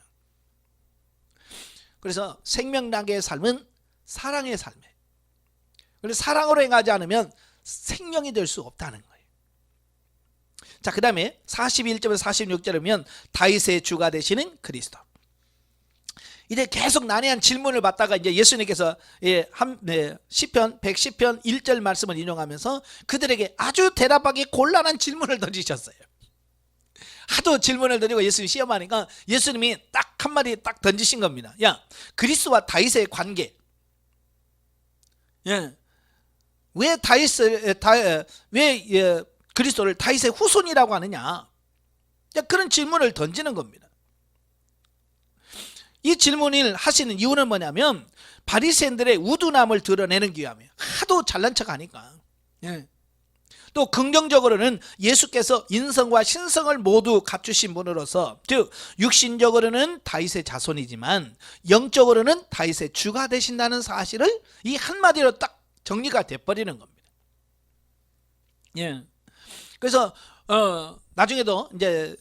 그래서 생명나게의 삶은 사랑의 삶이에요. 그래서 사랑으로 행하지 않으면 생명이 될 수 없다는 거예요. 자, 그 다음에 41절에서 46절에 보면 다윗의 주가 되시는 그리스도. 이제 계속 난해한 질문을 받다가 이제 예수님께서 시편 110편 1절 말씀을 인용하면서 그들에게 아주 대답하기 곤란한 질문을 던지셨어요. 하도 질문을 던지고 예수님이 시험하니까 예수님이 딱 한마디 딱 던지신 겁니다. 야, 그리스도와 다윗의 관계. 왜 그리스도를 다윗의 후손이라고 하느냐? 그런 질문을 던지는 겁니다. 이 질문을 하시는 이유는 뭐냐면 바리새인들의 우둔함을 드러내는 기함이에요. 하도 잘난 척하니까. 또 긍정적으로는 예수께서 인성과 신성을 모두 갖추신 분으로서, 즉 육신적으로는 다윗의 자손이지만 영적으로는 다윗의 주가 되신다는 사실을 이 한마디로 딱 정리가 돼버리는 겁니다. 그래서 나중에도 이제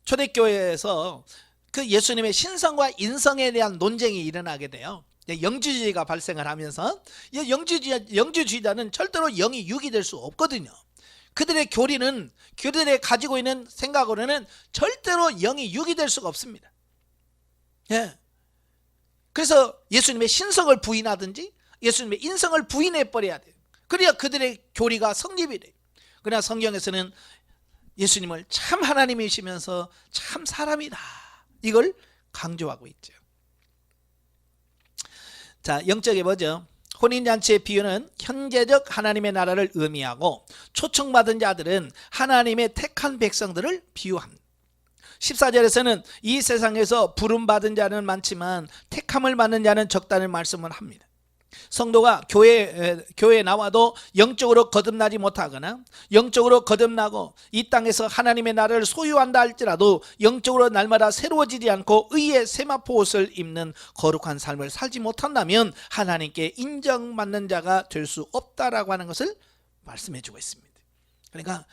초대교회에서 그 예수님의 신성과 인성에 대한 논쟁이 일어나게 돼요. 영주주의가 발생을 하면서 영주주의자는 절대로 영이 육이 될 수 없거든요. 그들의 교리는 그들의 가지고 있는 생각으로는 절대로 영이 육이 될 수가 없습니다. 그래서 예수님의 신성을 부인하든지 예수님의 인성을 부인해 버려야 돼요. 그래야 그들의 교리가 성립이 돼요. 그러나 성경에서는 예수님을 참 하나님이시면서 참 사람이다, 이걸 강조하고 있죠. 자, 영적에 보죠. 혼인잔치의 비유는 현재적 하나님의 나라를 의미하고 초청받은 자들은 하나님의 택한 백성들을 비유합니다. 14절에서는 이 세상에서 부름받은 자는 많지만 택함을 받는 자는 적다는 말씀을 합니다. 성도가 교회에 나와도 영적으로 거듭나지 못하거나 영적으로 거듭나고 이 땅에서 하나님의 나라를 소유한다 할지라도 영적으로 날마다 새로워지지 않고 의의 세마포 옷을 입는 거룩한 삶을 살지 못한다면 하나님께 인정받는 자가 될 수 없다라고 하는 것을 말씀해 주고 있습니다. 그러니까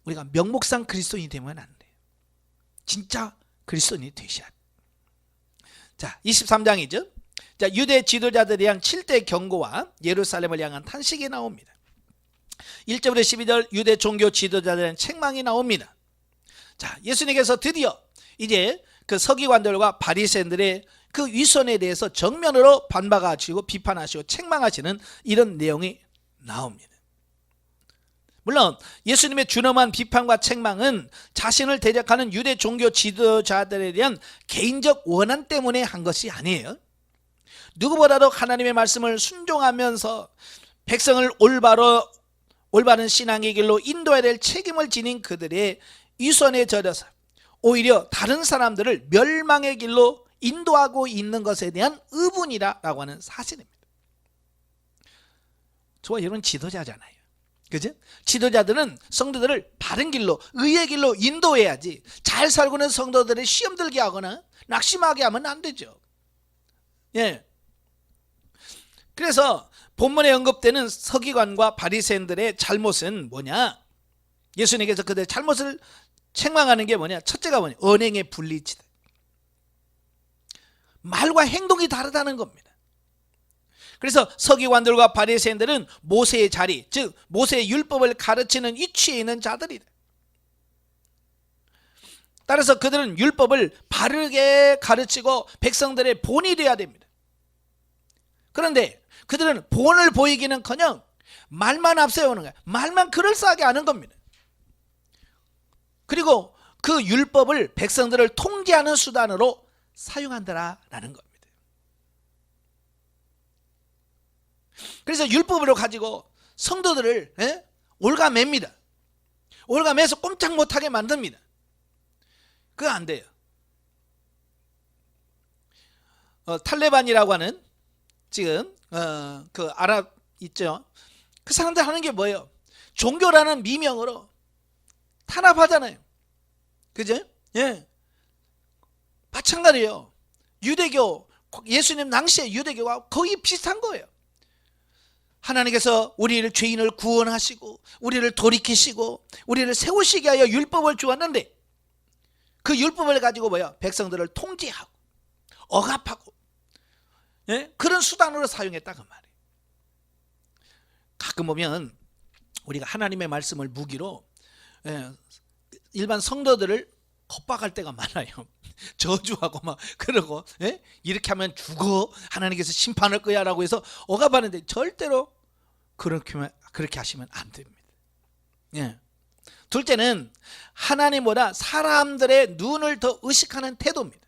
우리가 명목상 그리스도인이 되면 안 돼요. 진짜 그리스도인이 되셔야 돼요. 자, 23장이죠. 자, 유대 지도자들에 대한 7대 경고와 예루살렘을 향한 탄식이 나옵니다. 1절부터 12절 유대 종교 지도자들에 대한 책망이 나옵니다. 자, 예수님께서 드디어 이제 그 서기관들과 바리새인들의 그 위선에 대해서 정면으로 반박하시고 비판하시고 책망하시는 이런 내용이 나옵니다. 물론 예수님의 준엄한 비판과 책망은 자신을 대적하는 유대 종교 지도자들에 대한 개인적 원한 때문에 한 것이 아니에요. 누구보다도 하나님의 말씀을 순종하면서 백성을 올바른 신앙의 길로 인도해야 될 책임을 지닌 그들의 위선에 젖어서 오히려 다른 사람들을 멸망의 길로 인도하고 있는 것에 대한 의문이라고 하는 사실입니다. 저와 여러분 지도자잖아요. 그죠? 지도자들은 성도들을 바른 길로 의의 길로 인도해야지 잘 살고 있는 성도들을 시험 들게 하거나 낙심하게 하면 안 되죠. 예. 그래서 본문에 언급되는 서기관과 바리새인들의 잘못은 뭐냐? 예수님께서 그들의 잘못을 책망하는 게 뭐냐? 첫째가 뭐냐? 언행의 불리치다. 말과 행동이 다르다는 겁니다. 그래서 서기관들과 바리새인들은 모세의 자리, 즉 모세의 율법을 가르치는 위치에 있는 자들이다. 따라서 그들은 율법을 바르게 가르치고 백성들의 본이 되어야 됩니다. 그런데 그들은 본을 보이기는커녕 말만 앞세우는 거야. 말만 그럴싸하게 하는 겁니다. 그리고 그 율법을 백성들을 통제하는 수단으로 사용한다라는 겁니다. 그래서 율법으로 가지고 성도들을 올가맵니다. 올가매서 꼼짝 못하게 만듭니다. 그거 안 돼요. 탈레반이라고 하는 지금 그 아랍 있죠. 그 사람들 하는 게 뭐예요? 종교라는 미명으로 탄압하잖아요. 그죠? 예. 마찬가지예요. 유대교, 예수님 당시의 유대교와 거의 비슷한 거예요. 하나님께서 우리를 죄인을 구원하시고 우리를 돌이키시고 우리를 세우시게 하여 율법을 주었는데 그 율법을 가지고 뭐야? 백성들을 통제하고 억압하고 그런 수단으로 사용했다 그 말이에요. 가끔 보면 우리가 하나님의 말씀을 무기로 일반 성도들을 겁박할 때가 많아요. 저주하고 막 그러고 이렇게 하면 죽어, 하나님께서 심판할 거야 라고 해서 억압하는데 절대로 그렇게 하시면 안 됩니다. 둘째는 하나님보다 사람들의 눈을 더 의식하는 태도입니다.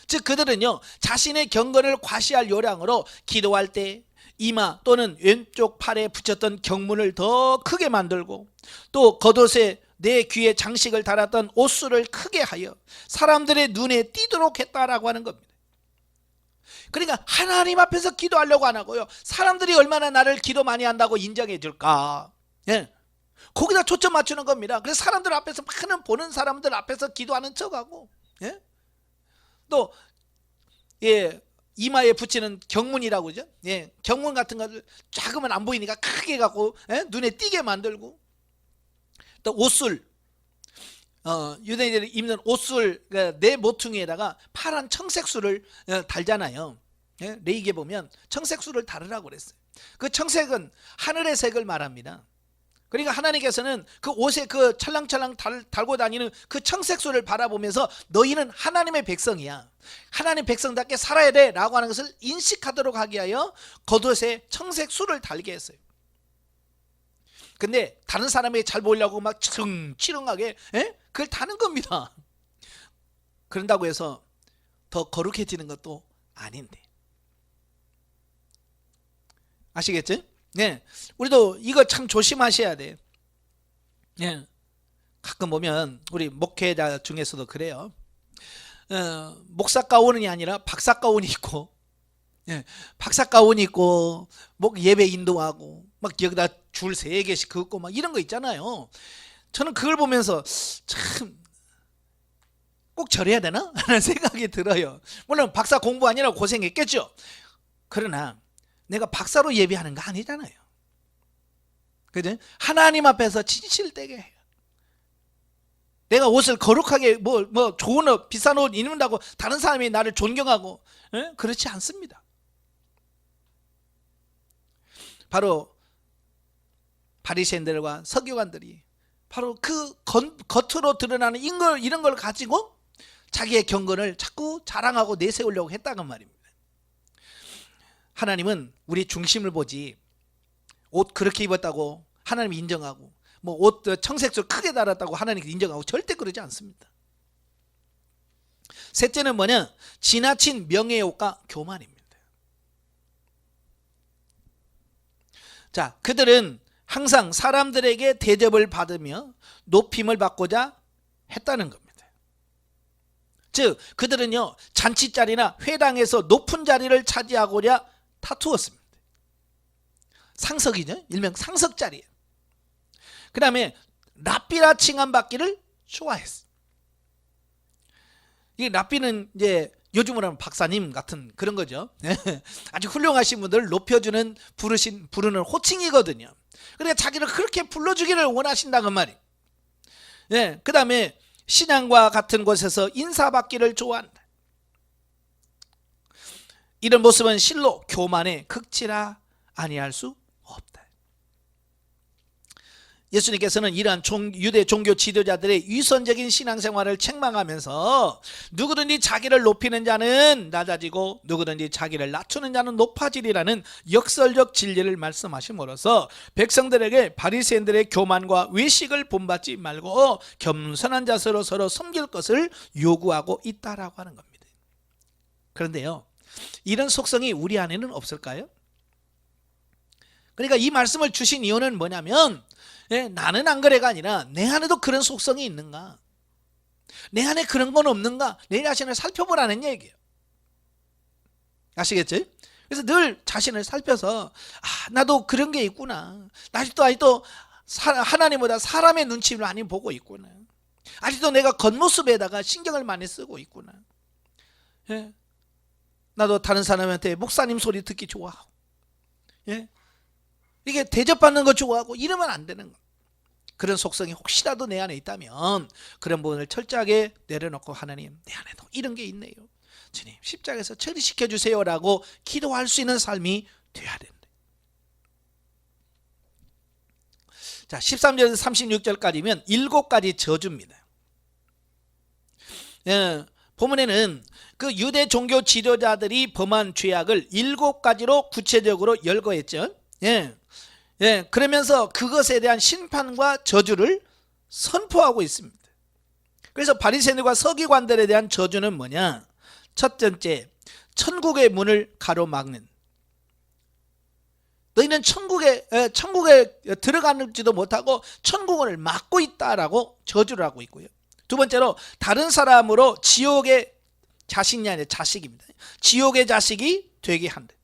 즉 그들은요 자신의 경건을 과시할 요량으로 기도할 때 이마 또는 왼쪽 팔에 붙였던 경문을 더 크게 만들고 또 겉옷에 내 귀에 장식을 달았던 옷수를 크게 하여 사람들의 눈에 띄도록 했다라고 하는 겁니다. 그러니까 하나님 앞에서 기도하려고 안 하고요, 사람들이 얼마나 나를 기도 많이 한다고 인정해 줄까, 거기다 초점 맞추는 겁니다. 그래서 사람들 앞에서 많은 보는 사람들 앞에서 기도하는 척하고 또 이마에 붙이는 경문이라고 그러죠. 경문 같은 것을 작으면 안 보이니까 크게 갖고 눈에 띄게 만들고 또 옷술, 유대인들이 입는 옷술 내 모퉁이에다가 파란 청색술을 달잖아요. 레이기에 보면 청색술을 달으라고 그랬어요. 그 청색은 하늘의 색을 말합니다. 그러니까 하나님께서는 그 옷에 그 찰랑찰랑 달고 다니는 그 청색술을 바라보면서 너희는 하나님의 백성이야, 하나님 백성답게 살아야 돼 라고 하는 것을 인식하도록 하기 위하여 겉옷에 청색술을 달게 했어요. 근데 다른 사람에게 잘 보이려고 막 치렁치렁하게 그걸 다는 겁니다. 그런다고 해서 더 거룩해지는 것도 아닌데. 아시겠죠? 우리도 이거 참 조심하셔야 돼요. 가끔 보면 우리 목회자 중에서도 그래요. 목사 가운이 아니라 박사 가운이 있고 예, 박사 가운 입고 뭐 예배 인도하고 막 여기다 줄 3개씩 긋고 막 이런 거 있잖아요. 저는 그걸 보면서 참 꼭 저래야 되나? 하는 생각이 들어요. 물론 박사 공부하느라고 고생했겠죠. 그러나 내가 박사로 예배하는 거 아니잖아요. 그죠? 하나님 앞에서 진실되게 해요. 내가 옷을 거룩하게 뭐 좋은 옷, 비싼 옷 입는다고 다른 사람이 나를 존경하고 그렇지 않습니다. 바로 바리새인들과 서기관들이 바로 그 겉으로 드러나는 이런 걸 가지고 자기의 경건을 자꾸 자랑하고 내세우려고 했다는 말입니다. 하나님은 우리 중심을 보지 옷 그렇게 입었다고 하나님 인정하고 뭐 옷 청색줄 크게 달았다고 하나님 인정하고 절대 그러지 않습니다. 셋째는 뭐냐? 지나친 명예욕과 교만입니다. 자, 그들은 항상 사람들에게 대접을 받으며 높임을 받고자 했다는 겁니다. 즉 그들은요 잔치자리나 회당에서 높은 자리를 차지하고자 다투었습니다. 상석이죠. 일명 상석자리예요. 그 다음에 랍비라 칭함받기를 좋아했어요. 이 랍비는 이제 요즘으로 하면 박사님 같은 그런 거죠. 아주 훌륭하신 분들을 높여주는 부르는 호칭이거든요. 그러니까 자기를 그렇게 불러주기를 원하신다는 말이에요. 그 다음에 신앙과 같은 곳에서 인사받기를 좋아한다. 이런 모습은 실로 교만의 극치라 아니할 수 없다. 예수님께서는 이러한 유대 종교 지도자들의 위선적인 신앙생활을 책망하면서 누구든지 자기를 높이는 자는 낮아지고 누구든지 자기를 낮추는 자는 높아지리라는 역설적 진리를 말씀하심으로써 백성들에게 바리새인들의 교만과 외식을 본받지 말고 겸손한 자세로 서로 섬길 것을 요구하고 있다라고 하는 겁니다. 그런데요, 이런 속성이 우리 안에는 없을까요? 그러니까 이 말씀을 주신 이유는 뭐냐면 나는 안 그래가 아니라 내 안에도 그런 속성이 있는가, 내 안에 그런 건 없는가, 내 자신을 살펴보라는 얘기예요. 아시겠죠? 그래서 늘 자신을 살펴서 나도 그런 게 있구나, 아직도 하나님보다 사람의 눈치를 많이 보고 있구나, 아직도 내가 겉모습에다가 신경을 많이 쓰고 있구나, 나도 다른 사람한테 목사님 소리 듣기 좋아하고 이게 대접받는 거 좋아하고 이러면 안 되는 거. 그런 속성이 혹시라도 내 안에 있다면 그런 부분을 철저하게 내려놓고 하나님, 내 안에도 이런 게 있네요, 주님 십자가에서 처리시켜 주세요라고 기도할 수 있는 삶이 돼야 된다. 자, 13절에서 36절까지면 7가지 저주입니다. 본문에는 그 유대 종교 지도자들이 범한 죄악을 7가지로 구체적으로 열거했죠. 그러면서 그것에 대한 심판과 저주를 선포하고 있습니다. 그래서 바리새인들과 서기관들에 대한 저주는 뭐냐? 첫 번째, 천국의 문을 가로막는. 너희는 천국에 들어가지도 못하고 천국을 막고 있다라고 저주를 하고 있고요. 두 번째로, 다른 사람으로 지옥의 자식이 아니라 자식입니다. 지옥의 자식이 되게 한다.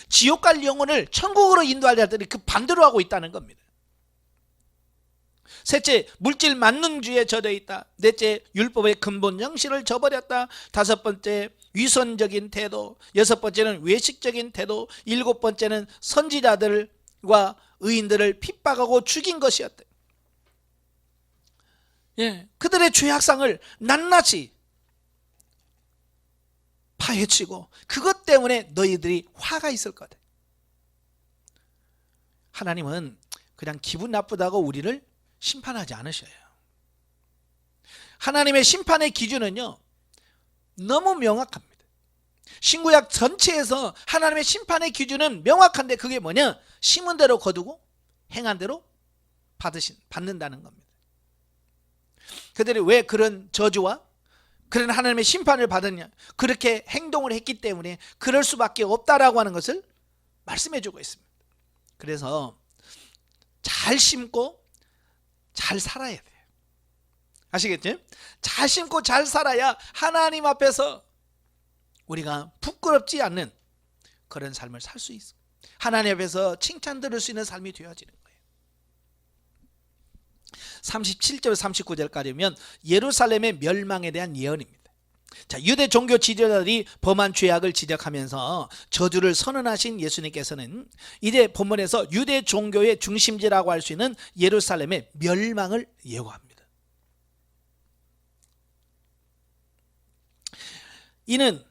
지옥 갈 영혼을 천국으로 인도할 자들이 그 반대로 하고 있다는 겁니다. 셋째, 물질 만능주의에 젖어 있다. 넷째, 율법의 근본 영실을 저버렸다. 다섯 번째, 위선적인 태도. 여섯 번째는 외식적인 태도. 일곱 번째는 선지자들과 의인들을 핍박하고 죽인 것이었다. 그들의 죄악상을 낱낱이 파헤치고 그것 때문에 너희들이 화가 있을 거다. 하나님은 그냥 기분 나쁘다고 우리를 심판하지 않으셔요. 하나님의 심판의 기준은요 너무 명확합니다. 신구약 전체에서 하나님의 심판의 기준은 명확한데 그게 뭐냐? 심은 대로 거두고 행한 대로 받는다는 겁니다. 그들이 왜 그런 저주와 그런 하나님의 심판을 받았냐? 그렇게 행동을 했기 때문에 그럴 수밖에 없다라고 하는 것을 말씀해 주고 있습니다. 그래서 잘 심고 잘 살아야 돼요. 아시겠죠? 잘 심고 잘 살아야 하나님 앞에서 우리가 부끄럽지 않는 그런 삶을 살 수 있어. 하나님 앞에서 칭찬 들을 수 있는 삶이 되어지는 거예요. 37절 39절까지면 예루살렘의 멸망에 대한 예언입니다. 자, 유대 종교 지도자들이 범한 죄악을 지적하면서 저주를 선언하신 예수님께서는 이제 본문에서 유대 종교의 중심지라고 할 수 있는 예루살렘의 멸망을 예고합니다. 이는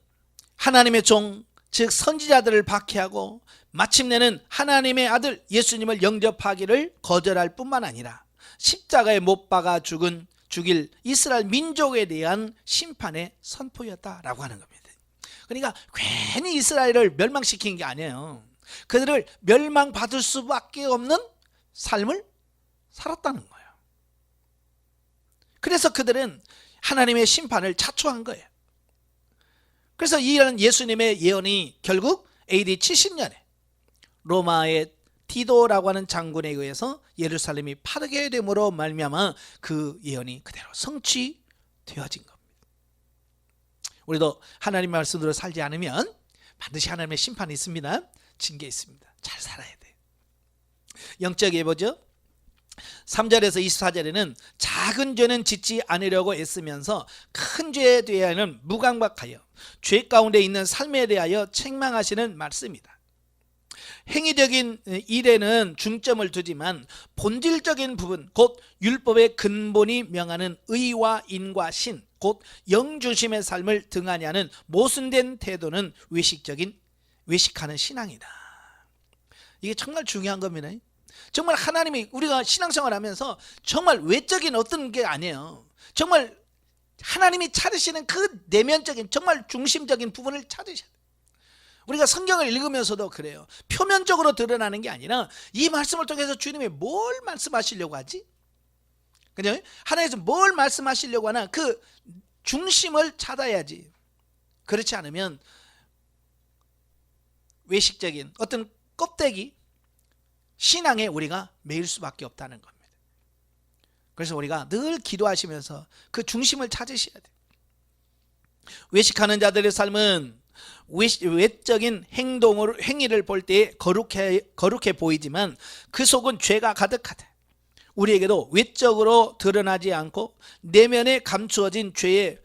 하나님의 종, 즉 선지자들을 박해하고 마침내는 하나님의 아들 예수님을 영접하기를 거절할 뿐만 아니라 십자가에 못 박아 죽일 이스라엘 민족에 대한 심판의 선포였다라고 하는 겁니다. 그러니까 괜히 이스라엘을 멸망시킨 게 아니에요. 그들을 멸망받을 수밖에 없는 삶을 살았다는 거예요. 그래서 그들은 하나님의 심판을 자초한 거예요. 그래서 이런 예수님의 예언이 결국 AD 70년에 로마의 디도라고 하는 장군에 의해서 예루살렘이 파괴됨으로 말미암아 그 예언이 그대로 성취되어진 겁니다. 우리도 하나님의 말씀대로 살지 않으면 반드시 하나님의 심판이 있습니다. 징계 있습니다. 잘 살아야 돼요. 영적 예보죠. 3절에서 24절에는 작은 죄는 짓지 않으려고 애쓰면서 큰 죄에 대하여는 무감각하여 죄 가운데 있는 삶에 대하여 책망하시는 말씀이다. 행위적인 일에는 중점을 두지만 본질적인 부분, 곧 율법의 근본이 명하는 의와 인과 신, 곧 영중심의 삶을 등한히 하는 모순된 태도는 외식하는 신앙이다. 이게 정말 중요한 겁니다. 정말 하나님이 우리가 신앙생활 하면서 정말 외적인 어떤 게 아니에요. 정말 하나님이 찾으시는 그 내면적인 정말 중심적인 부분을 찾으셔야 돼요. 우리가 성경을 읽으면서도 그래요. 표면적으로 드러나는 게 아니라 이 말씀을 통해서 주님이 뭘 말씀하시려고 하지? 그죠? 하나님께서 뭘 말씀하시려고 하나 그 중심을 찾아야지. 그렇지 않으면 외식적인 어떤 껍데기 신앙에 우리가 매일 수밖에 없다는 겁니다. 그래서 우리가 늘 기도하시면서 그 중심을 찾으셔야 돼요. 외식하는 자들의 삶은 외적인 행위를 볼 때 거룩해 보이지만 그 속은 죄가 가득하다. 우리에게도 외적으로 드러나지 않고 내면에 감추어진 죄의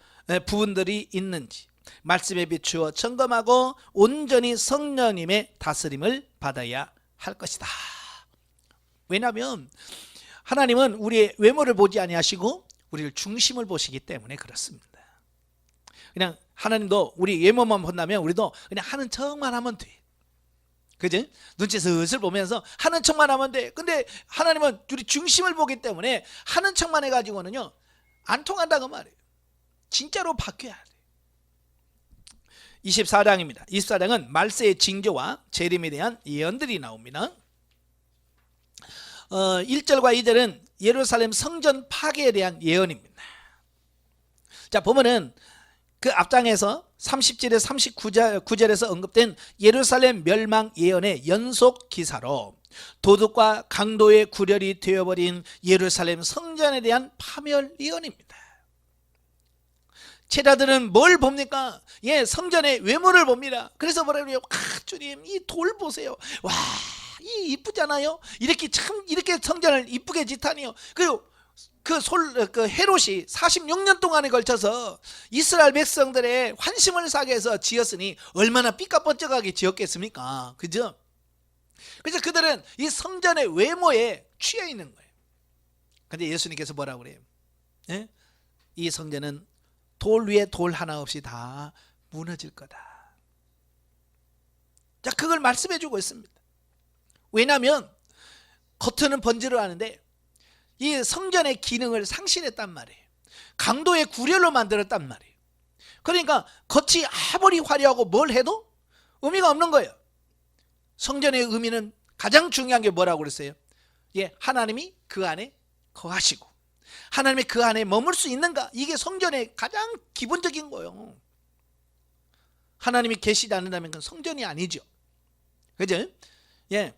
부분들이 있는지 말씀에 비추어 점검하고 온전히 성령님의 다스림을 받아야 할 것이다. 왜냐하면 하나님은 우리의 외모를 보지 아니하시고 우리를 중심을 보시기 때문에 그렇습니다. 그냥 하나님도 우리 외모만 본다면 우리도 그냥 하는 척만 하면 돼. 그지? 눈치 슬슬 보면서 하는 척만 하면 돼. 근데 하나님은 우리 중심을 보기 때문에 하는 척만 해가지고는요 안 통한다고 말이에요. 진짜로 바뀌어야 돼. 24장입니다. 24장은 말세의 징조와 재림에 대한 예언들이 나옵니다. 1절과 2절은 예루살렘 성전 파괴에 대한 예언입니다. 자, 보면은 그 앞장에서 30절에 39절에서 언급된 예루살렘 멸망 예언의 연속 기사로 도둑과 강도의 구렬이 되어버린 예루살렘 성전에 대한 파멸 예언입니다. 제자들은 뭘 봅니까? 예, 성전의 외모를 봅니다. 그래서 뭐라 그래요? 주님, 이 돌 보세요. 와, 이 이쁘잖아요. 이렇게 성전을 이쁘게 짓다니요. 그리고 그 헤롯이 46년 동안에 걸쳐서 이스라엘 백성들의 환심을 사게 해서 지었으니 얼마나 삐까뻔쩍하게 지었겠습니까? 그죠? 그래서 그들은 이 성전의 외모에 취해 있는 거예요. 근데 예수님께서 뭐라고 그래요? 예? 이 성전은 돌 위에 돌 하나 없이 다 무너질 거다. 자, 그걸 말씀해 주고 있습니다. 왜냐하면 겉은 번지를 하는데 이 성전의 기능을 상실했단 말이에요. 강도의 구렬로 만들었단 말이에요. 그러니까 겉이 아무리 화려하고 뭘 해도 의미가 없는 거예요. 성전의 의미는 가장 중요한 게 뭐라고 그랬어요? 예, 하나님이 그 안에 거하시고 하나님이 그 안에 머물 수 있는가? 이게 성전의 가장 기본적인 거예요. 하나님이 계시지 않는다면 그건 성전이 아니죠. 그죠? 예.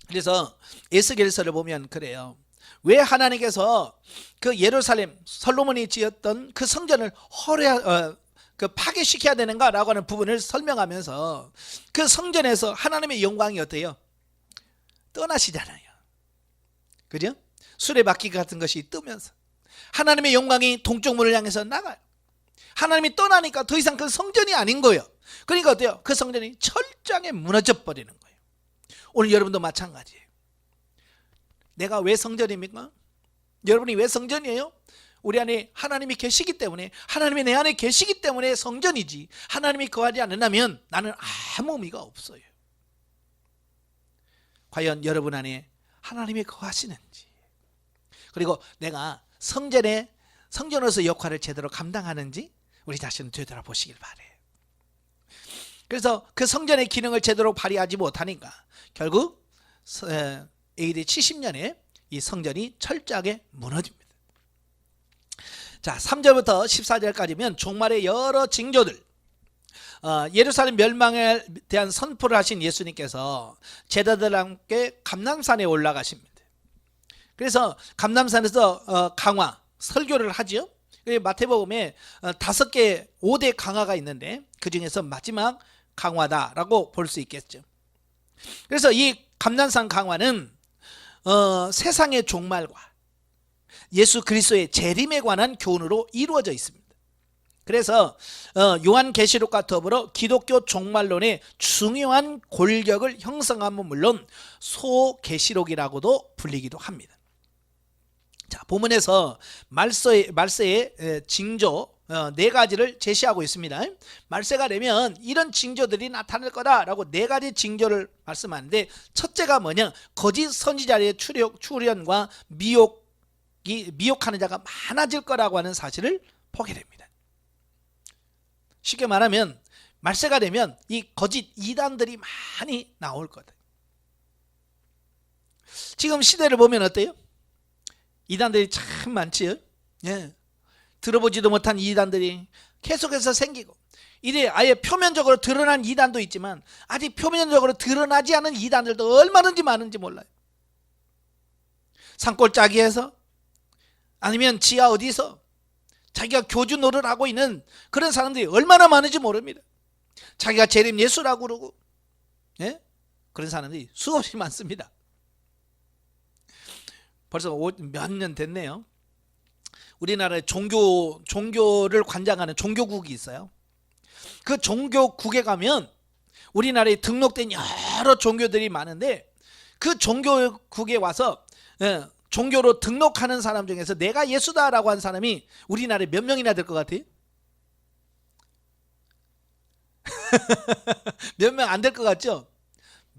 그래서 에스겔서를 보면 그래요. 왜 하나님께서 그 예루살렘 솔로몬이 지었던 그 성전을 그 파괴시켜야 되는가라고 하는 부분을 설명하면서 그 성전에서 하나님의 영광이 어때요? 떠나시잖아요. 그죠? 수레바퀴 같은 것이 뜨면서 하나님의 영광이 동쪽 문을 향해서 나가요. 하나님이 떠나니까 더 이상 그 성전이 아닌 거예요. 그러니까 어때요? 그 성전이 철저하게 무너져 버리는 거예요. 오늘 여러분도 마찬가지예요. 내가 왜 성전입니까? 여러분이 왜 성전이에요? 우리 안에 하나님이 계시기 때문에, 하나님이 내 안에 계시기 때문에 성전이지, 하나님이 거하지 않는다면 나는 아무 의미가 없어요. 과연 여러분 안에 하나님이 거하시는지, 그리고 내가 성전으로서 역할을 제대로 감당하는지 우리 자신을 되돌아보시길 바래요. 그래서 그 성전의 기능을 제대로 발휘하지 못하니까 결국 AD 70년에 이 성전이 철저하게 무너집니다. 자, 3절부터 14절까지면 종말의 여러 징조들, 예루살렘 멸망에 대한 선포를 하신 예수님께서 제자들과 함께 감람산에 올라가십니다. 그래서 감람산에서 강화, 설교를 하죠. 마태복음에 5개 5대 강화가 있는데 그 중에서 마지막 강화다라고 볼 수 있겠죠. 그래서 이 감람산 강화는 세상의 종말과 예수 그리스도의 재림에 관한 교훈으로 이루어져 있습니다. 그래서 요한계시록과 더불어 기독교 종말론의 중요한 골격을 형성함은 물론 소계시록이라고도 불리기도 합니다. 자, 본문에서 말세의 징조 4가지를 제시하고 있습니다. 말세가 되면 이런 징조들이 나타날 거다라고 4가지 징조를 말씀하는데, 첫째가 뭐냐? 거짓 선지자의 출현과 미혹하는 자가 많아질 거라고 하는 사실을 보게 됩니다. 쉽게 말하면 말세가 되면 이 거짓 이단들이 많이 나올 거다. 지금 시대를 보면 어때요? 이단들이 참 많지요. 예. 들어보지도 못한 이단들이 계속해서 생기고, 이제 아예 표면적으로 드러난 이단도 있지만 아직 표면적으로 드러나지 않은 이단들도 얼마든지 많은지 몰라요. 산골짜기에서 아니면 지하 어디서 자기가 교주 노릇을 하고 있는 그런 사람들이 얼마나 많은지 모릅니다. 자기가 재림 예수라고 그러고, 예? 그런 사람들이 수없이 많습니다. 벌써 몇 년 됐네요. 우리나라에 종교를 관장하는 종교국이 있어요. 그 종교국에 가면 우리나라에 등록된 여러 종교들이 많은데, 그 종교국에 와서 종교로 등록하는 사람 중에서 내가 예수다라고 한 사람이 우리나라에 몇 명이나 될 것 같아요? 몇 명 안 될 것 같죠?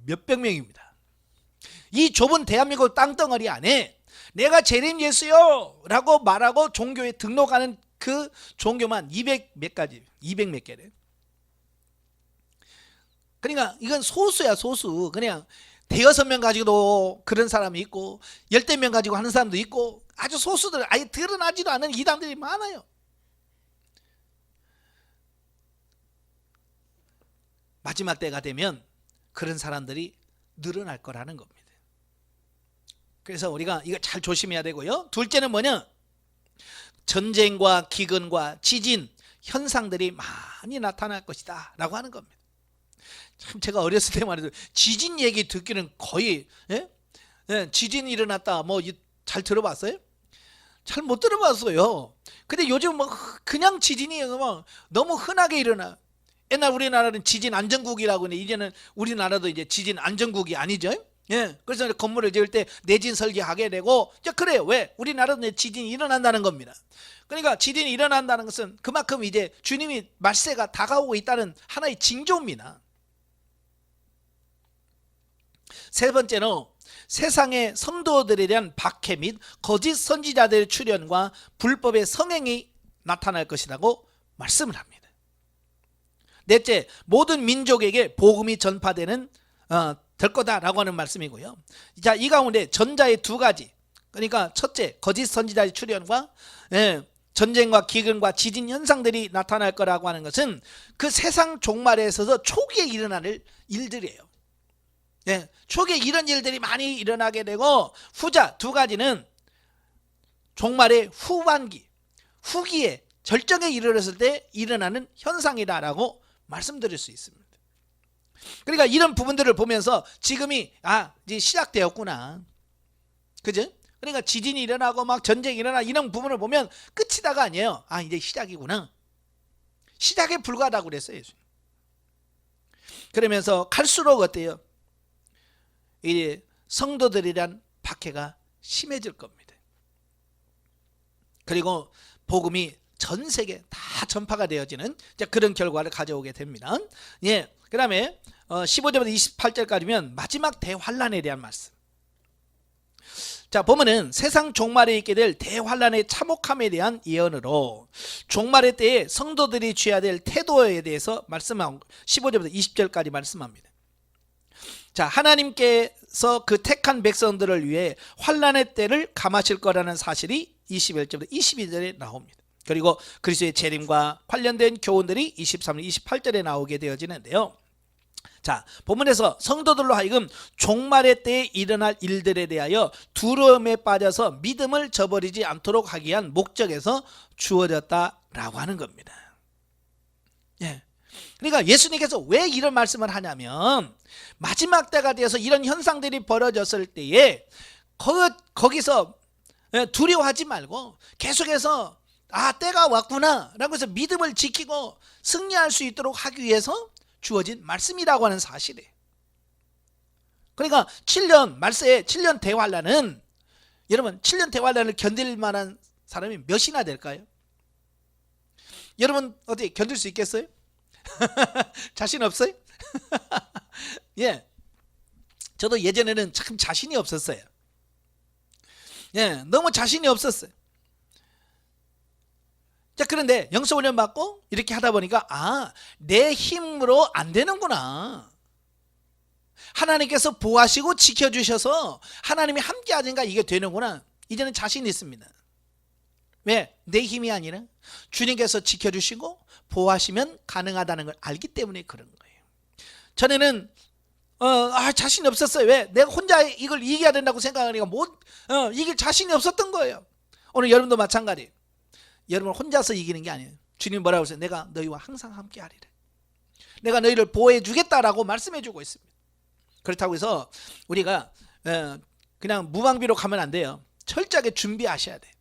몇백 명입니다. 이 좁은 대한민국 땅덩어리 안에 내가 재림 예수요 라고 말하고 종교에 등록하는 그 종교만 200 몇 개래. 그러니까 이건 소수야, 소수. 그냥 대여섯 명 가지고도 그런 사람이 있고, 10명 가지고 하는 사람도 있고, 아주 소수들, 아예 드러나지도 않은 이단들이 많아요. 마지막 때가 되면 그런 사람들이 늘어날 거라는 겁니다. 그래서 우리가 이거 잘 조심해야 되고요. 둘째는 뭐냐? 전쟁과 기근과 지진 현상들이 많이 나타날 것이다 라고 하는 겁니다. 참 제가 어렸을 때만 해도 지진 얘기 듣기는 거의 지진이 일어났다 뭐 잘 들어봤어요? 잘 못 들어봤어요. 근데 요즘 뭐 그냥 지진이 뭐 너무 흔하게 일어나. 옛날 우리나라는 지진 안전국이라고 하는데 이제는 우리나라도 이제 지진 안전국이 아니죠. 예, 그래서 건물을 지을 때 내진 설계하게 되고, 그래요. 왜? 우리나라도 지진이 일어난다는 겁니다. 그러니까 지진이 일어난다는 것은 그만큼 이제 주님이 말세가 다가오고 있다는 하나의 징조입니다. 세 번째는 세상의 성도들에 대한 박해 및 거짓 선지자들의 출현과 불법의 성행이 나타날 것이라고 말씀을 합니다. 넷째, 모든 민족에게 복음이 전파되는 될 거다라고 하는 말씀이고요. 자, 이 가운데 전자의 2가지, 그러니까 첫째 거짓 선지자의 출현과 전쟁과 기근과 지진 현상들이 나타날 거라고 하는 것은 그 세상 종말에 있어서 초기에 일어날 일들이에요. 초기에 이런 일들이 많이 일어나게 되고, 후자 2가지는 종말의 후반기, 후기에 절정에 이르렀을 때 일어나는 현상이다라고 말씀드릴 수 있습니다. 그러니까 이런 부분들을 보면서 지금이 이제 시작되었구나. 그죠? 그러니까 지진이 일어나고 막 전쟁이 일어나 이런 부분을 보면 끝이다가 아니에요. 이제 시작이구나. 시작에 불과하다고 그랬어요. 예수님. 그러면서 갈수록 어때요? 이제 성도들이란 박해가 심해질 겁니다. 그리고 복음이 전 세계 다 전파가 되어지는 그런 결과를 가져오게 됩니다. 예. 그 다음에 15절부터 28절까지면 마지막 대환란에 대한 말씀. 자, 보면은 세상 종말에 있게 될 대환란의 참혹함에 대한 예언으로 종말의 때에 성도들이 취해야 될 태도에 대해서 말씀하고 15절부터 20절까지 말씀합니다. 자, 하나님께서 그 택한 백성들을 위해 환란의 때를 감하실 거라는 사실이 21절부터 22절에 나옵니다. 그리고 그리스도의 재림과 관련된 교훈들이 23절, 28절에 나오게 되어지는데요. 자, 본문에서 성도들로 하여금 종말의 때에 일어날 일들에 대하여 두려움에 빠져서 믿음을 저버리지 않도록 하기 위한 목적에서 주어졌다라고 하는 겁니다. 예. 그러니까 예수님께서 왜 이런 말씀을 하냐면 마지막 때가 되어서 이런 현상들이 벌어졌을 때에 거기서 두려워하지 말고 계속해서 때가 왔구나 라고 해서 믿음을 지키고 승리할 수 있도록 하기 위해서 주어진 말씀이라고 하는 사실이에요. 그러니까 7년 말세의 7년 대환란은 여러분 7년 대환란을 견딜 만한 사람이 몇이나 될까요? 여러분 어떻게 견딜 수 있겠어요? 자신 없어요? 예, 저도 예전에는 참 자신이 없었어요. 예, 너무 자신이 없었어요. 자, 그런데 영성훈련 받고 이렇게 하다 보니까 내 힘으로 안 되는구나. 하나님께서 보호하시고 지켜주셔서 하나님이 함께 하니까 이게 되는구나. 이제는 자신이 있습니다. 왜? 내 힘이 아니라 주님께서 지켜주시고 보호하시면 가능하다는 걸 알기 때문에 그런 거예요. 전에는 자신이 없었어요. 왜? 내가 혼자 이걸 이겨야 된다고 생각하니까 이길 자신이 없었던 거예요. 오늘 여러분도 마찬가지예요. 여러분 혼자서 이기는 게 아니에요. 주님 뭐라고 했어요? 내가 너희와 항상 함께 하리라. 내가 너희를 보호해 주겠다라고 말씀해 주고 있습니다. 그렇다고 해서 우리가 그냥 무방비로 가면 안 돼요. 철저하게 준비하셔야 돼요.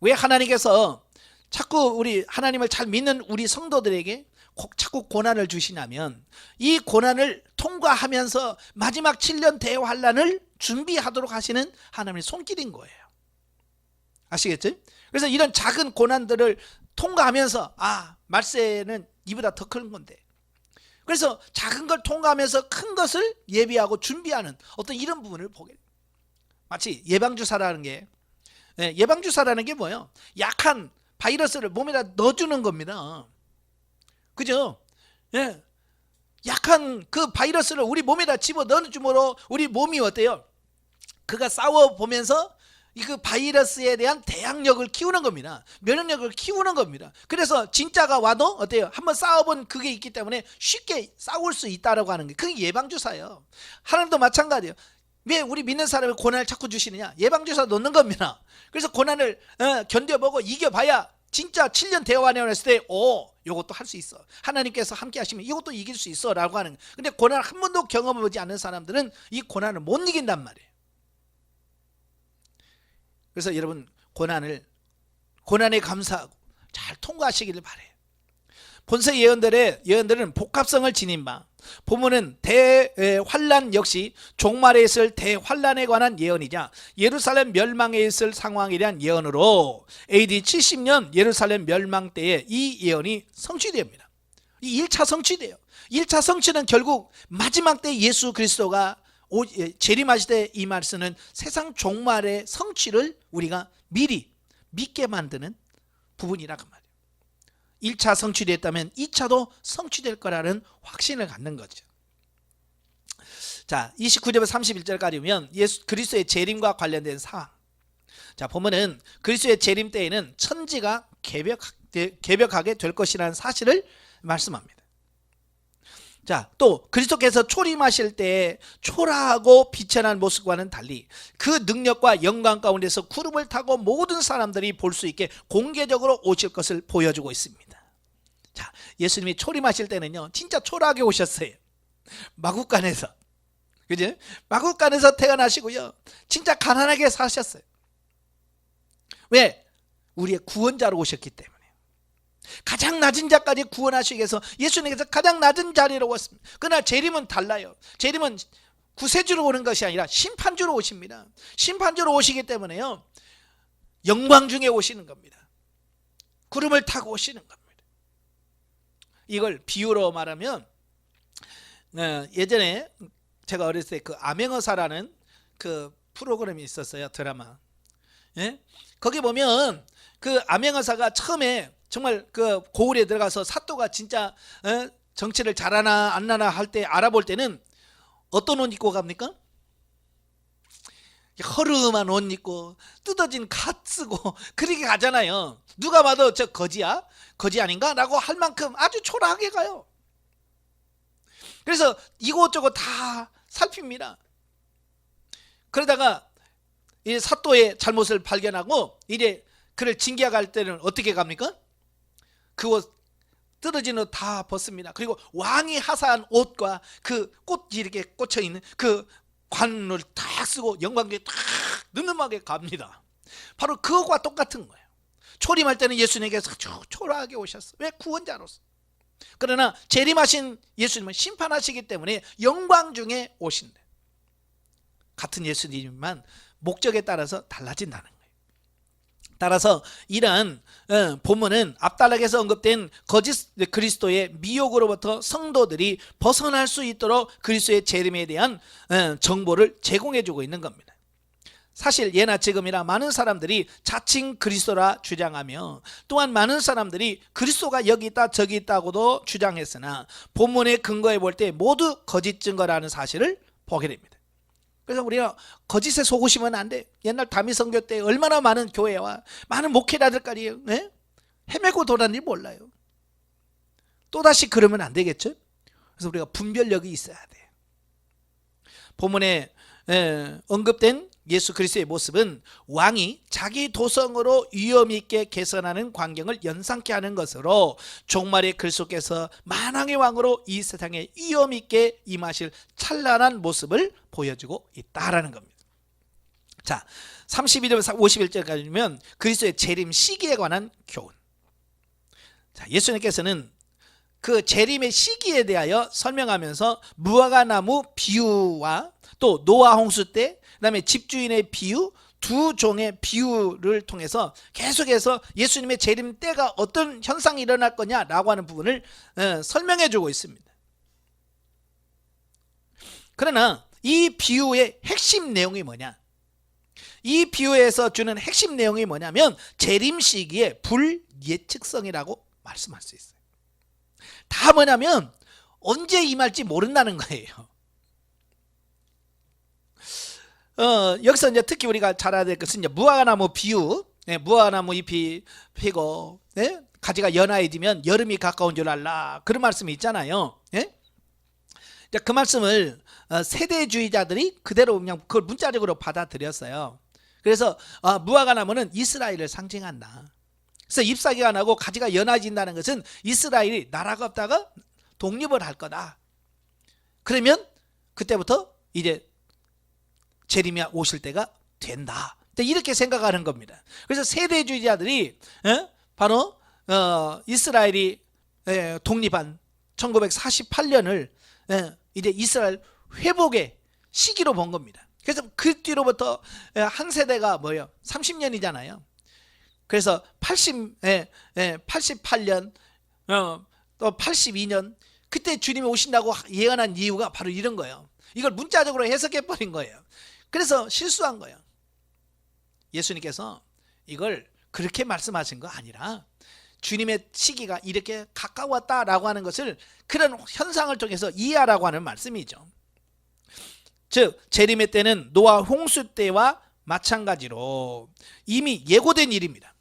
왜 하나님께서 자꾸 우리 하나님을 잘 믿는 우리 성도들에게 자꾸 고난을 주시냐면 이 고난을 통과하면서 마지막 7년 대환란을 준비하도록 하시는 하나님의 손길인 거예요. 아시겠죠? 그래서 이런 작은 고난들을 통과하면서 말세는 이보다 더 큰 건데, 그래서 작은 걸 통과하면서 큰 것을 예비하고 준비하는 어떤 이런 부분을 보게 돼요. 마치 예방주사라는 게 뭐예요? 약한 바이러스를 몸에다 넣어주는 겁니다. 그죠? 예. 약한 그 바이러스를 우리 몸에다 집어 넣는 주므로 우리 몸이 어때요? 그가 싸워보면서 그 바이러스에 대한 대항력을 키우는 겁니다. 면역력을 키우는 겁니다. 그래서 진짜가 와도 어때요? 한번 싸워본 그게 있기 때문에 쉽게 싸울 수 있다라고 하는 게 그게 예방주사예요. 하나님도 마찬가지예요. 왜 우리 믿는 사람이 고난을 자꾸 주시느냐? 예방주사 놓는 겁니다. 그래서 고난을 견뎌보고 이겨봐야 진짜 7년 대환란에 왔을 때 요것도 할 수 있어. 하나님께서 함께 하시면 이것도 이길 수 있어 라고 하는. 근데 고난을 한 번도 경험해보지 않는 사람들은 이 고난을 못 이긴단 말이에요. 그래서 여러분 고난에 감사하고 잘 통과하시기를 바래요. 본서 예언들은 복합성을 지닌 바 본문은 대환란 역시 종말에 있을 대환란에 관한 예언이자 예루살렘 멸망에 있을 상황에 대한 예언으로 AD 70년 예루살렘 멸망 때에 이 예언이 성취됩니다. 이 1차 성취돼요. 1차 성취는 결국 마지막 때 예수 그리스도가 재림하실 때 이 말씀은 세상 종말의 성취를 우리가 미리 믿게 만드는 부분이라고 말이에요. 1차 성취됐다면 2차도 성취될 거라는 확신을 갖는 거죠. 자, 29절부터 31절까지 보면 예수 그리스도의 재림과 관련된 상황. 자, 보면은 그리스도의 재림 때에는 천지가 개벽하게 될 것이라는 사실을 말씀합니다. 자, 또 그리스도께서 초림하실 때 초라하고 비천한 모습과는 달리 그 능력과 영광 가운데서 구름을 타고 모든 사람들이 볼 수 있게 공개적으로 오실 것을 보여주고 있습니다. 자, 예수님이 초림하실 때는요, 진짜 초라하게 오셨어요. 마구간에서. 그죠? 마구간에서 태어나시고요, 진짜 가난하게 사셨어요. 왜? 우리의 구원자로 오셨기 때문에. 가장 낮은 자까지 구원하시기 위해서 예수님께서 가장 낮은 자리로 왔습니다. 그러나 재림은 달라요. 재림은 구세주로 오는 것이 아니라 심판주로 오십니다. 심판주로 오시기 때문에요, 영광 중에 오시는 겁니다. 구름을 타고 오시는 겁니다. 이걸 비유로 말하면, 예전에 제가 어렸을 때 그 암행어사라는 그 프로그램이 있었어요. 드라마. 예? 거기 보면 그 암행어사가 처음에 정말 그 고을에 들어가서 사또가 진짜 정치를 잘하나 안 하나 할 때 알아볼 때는 어떤 옷 입고 갑니까? 허름한 옷 입고 뜯어진 갓 쓰고 그렇게 가잖아요. 누가 봐도 저 거지야? 거지 아닌가? 라고 할 만큼 아주 초라하게 가요. 그래서 이곳저곳 다 살핍니다. 그러다가 이 사또의 잘못을 발견하고 이제 그를 징계할 때는 어떻게 갑니까? 그 옷 떨어진 옷 다 벗습니다. 그리고 왕이 하사한 옷과 그 꽃이 이렇게 꽂혀 있는 그 관을 딱 쓰고 영광에 딱 늠름하게 갑니다. 바로 그것과 똑같은 거예요. 초림할 때는 예수님께서 초라하게 오셨어요. 왜? 구원자로서. 그러나 재림하신 예수님은 심판하시기 때문에 영광 중에 오신다. 같은 예수님만 목적에 따라서 달라진다는 거예요. 따라서 이러한 본문은 앞단락에서 언급된 거짓 그리스도의 미혹으로부터 성도들이 벗어날 수 있도록 그리스도의 재림에 대한 정보를 제공해주고 있는 겁니다. 사실 예나 지금이나 많은 사람들이 자칭 그리스도라 주장하며, 또한 많은 사람들이 그리스도가 여기 있다 저기 있다고도 주장했으나 본문의 근거에 볼 때 모두 거짓 증거라는 사실을 보게 됩니다. 그래서 우리가 거짓에 속으시면 안 돼. 옛날 다미선교 때 얼마나 많은 교회와 많은 목회자들까지 헤매고 돌았는지 몰라요. 또다시 그러면 안 되겠죠. 그래서 우리가 분별력이 있어야 돼요. 본문에 언급된 예수 그리스도의 모습은 왕이 자기 도성으로 위엄 있게 개선하는 광경을 연상케 하는 것으로 종말의 그리스도께서 만왕의 왕으로 이 세상에 위엄 있게 임하실 찬란한 모습을 보여주고 있다라는 겁니다. 자, 32절부터 51절까지 보면 그리스도의 재림 시기에 관한 교훈. 자, 예수님께서는 그 재림의 시기에 대하여 설명하면서 무화과 나무 비유와 또 노아 홍수 때, 그다음에 집주인의 비유, 두 종의 비유를 통해서 계속해서 예수님의 재림 때가 어떤 현상이 일어날 거냐라고 하는 부분을 설명해 주고 있습니다. 그러나 이 비유의 핵심 내용이 뭐냐? 이 비유에서 주는 핵심 내용이 뭐냐면 재림 시기의 불예측성이라고 말씀할 수 있어요. 다 뭐냐면 언제 임할지 모른다는 거예요. 여기서 이제 특히 우리가 잘 알아야 될 것은 이제 무화과나무 비유, 무화과나무 잎이 피고 가지가 연하해지면 여름이 가까운 줄 알라, 그런 말씀이 있잖아요. 그 말씀을 세대주의자들이 그대로 그냥 그걸 문자적으로 받아들였어요. 그래서 무화과나무는 이스라엘을 상징한다. 그래서 잎사귀가 나고 가지가 연해진다는 것은 이스라엘이 나라가 없다가 독립을 할 거다. 그러면 그때부터 이제 재림이 오실 때가 된다. 이렇게 생각하는 겁니다. 그래서 세대주의자들이 바로 이스라엘이 독립한 1948년을 이제 이스라엘 회복의 시기로 본 겁니다. 그래서 그 뒤로부터 한 세대가 뭐예요? 30년이잖아요. 그래서 88년 또 82년 그때 주님이 오신다고 예언한 이유가 바로 이런 거예요. 이걸 문자적으로 해석해 버린 거예요. 그래서 실수한 거예요. 예수님께서 이걸 그렇게 말씀하신 거 아니라 주님의 시기가 이렇게 가까웠다라고 하는 것을 그런 현상을 통해서 이해하라고 하는 말씀이죠. 즉 재림의 때는 노아 홍수 때와 마찬가지로 이미 예고된 일입니다.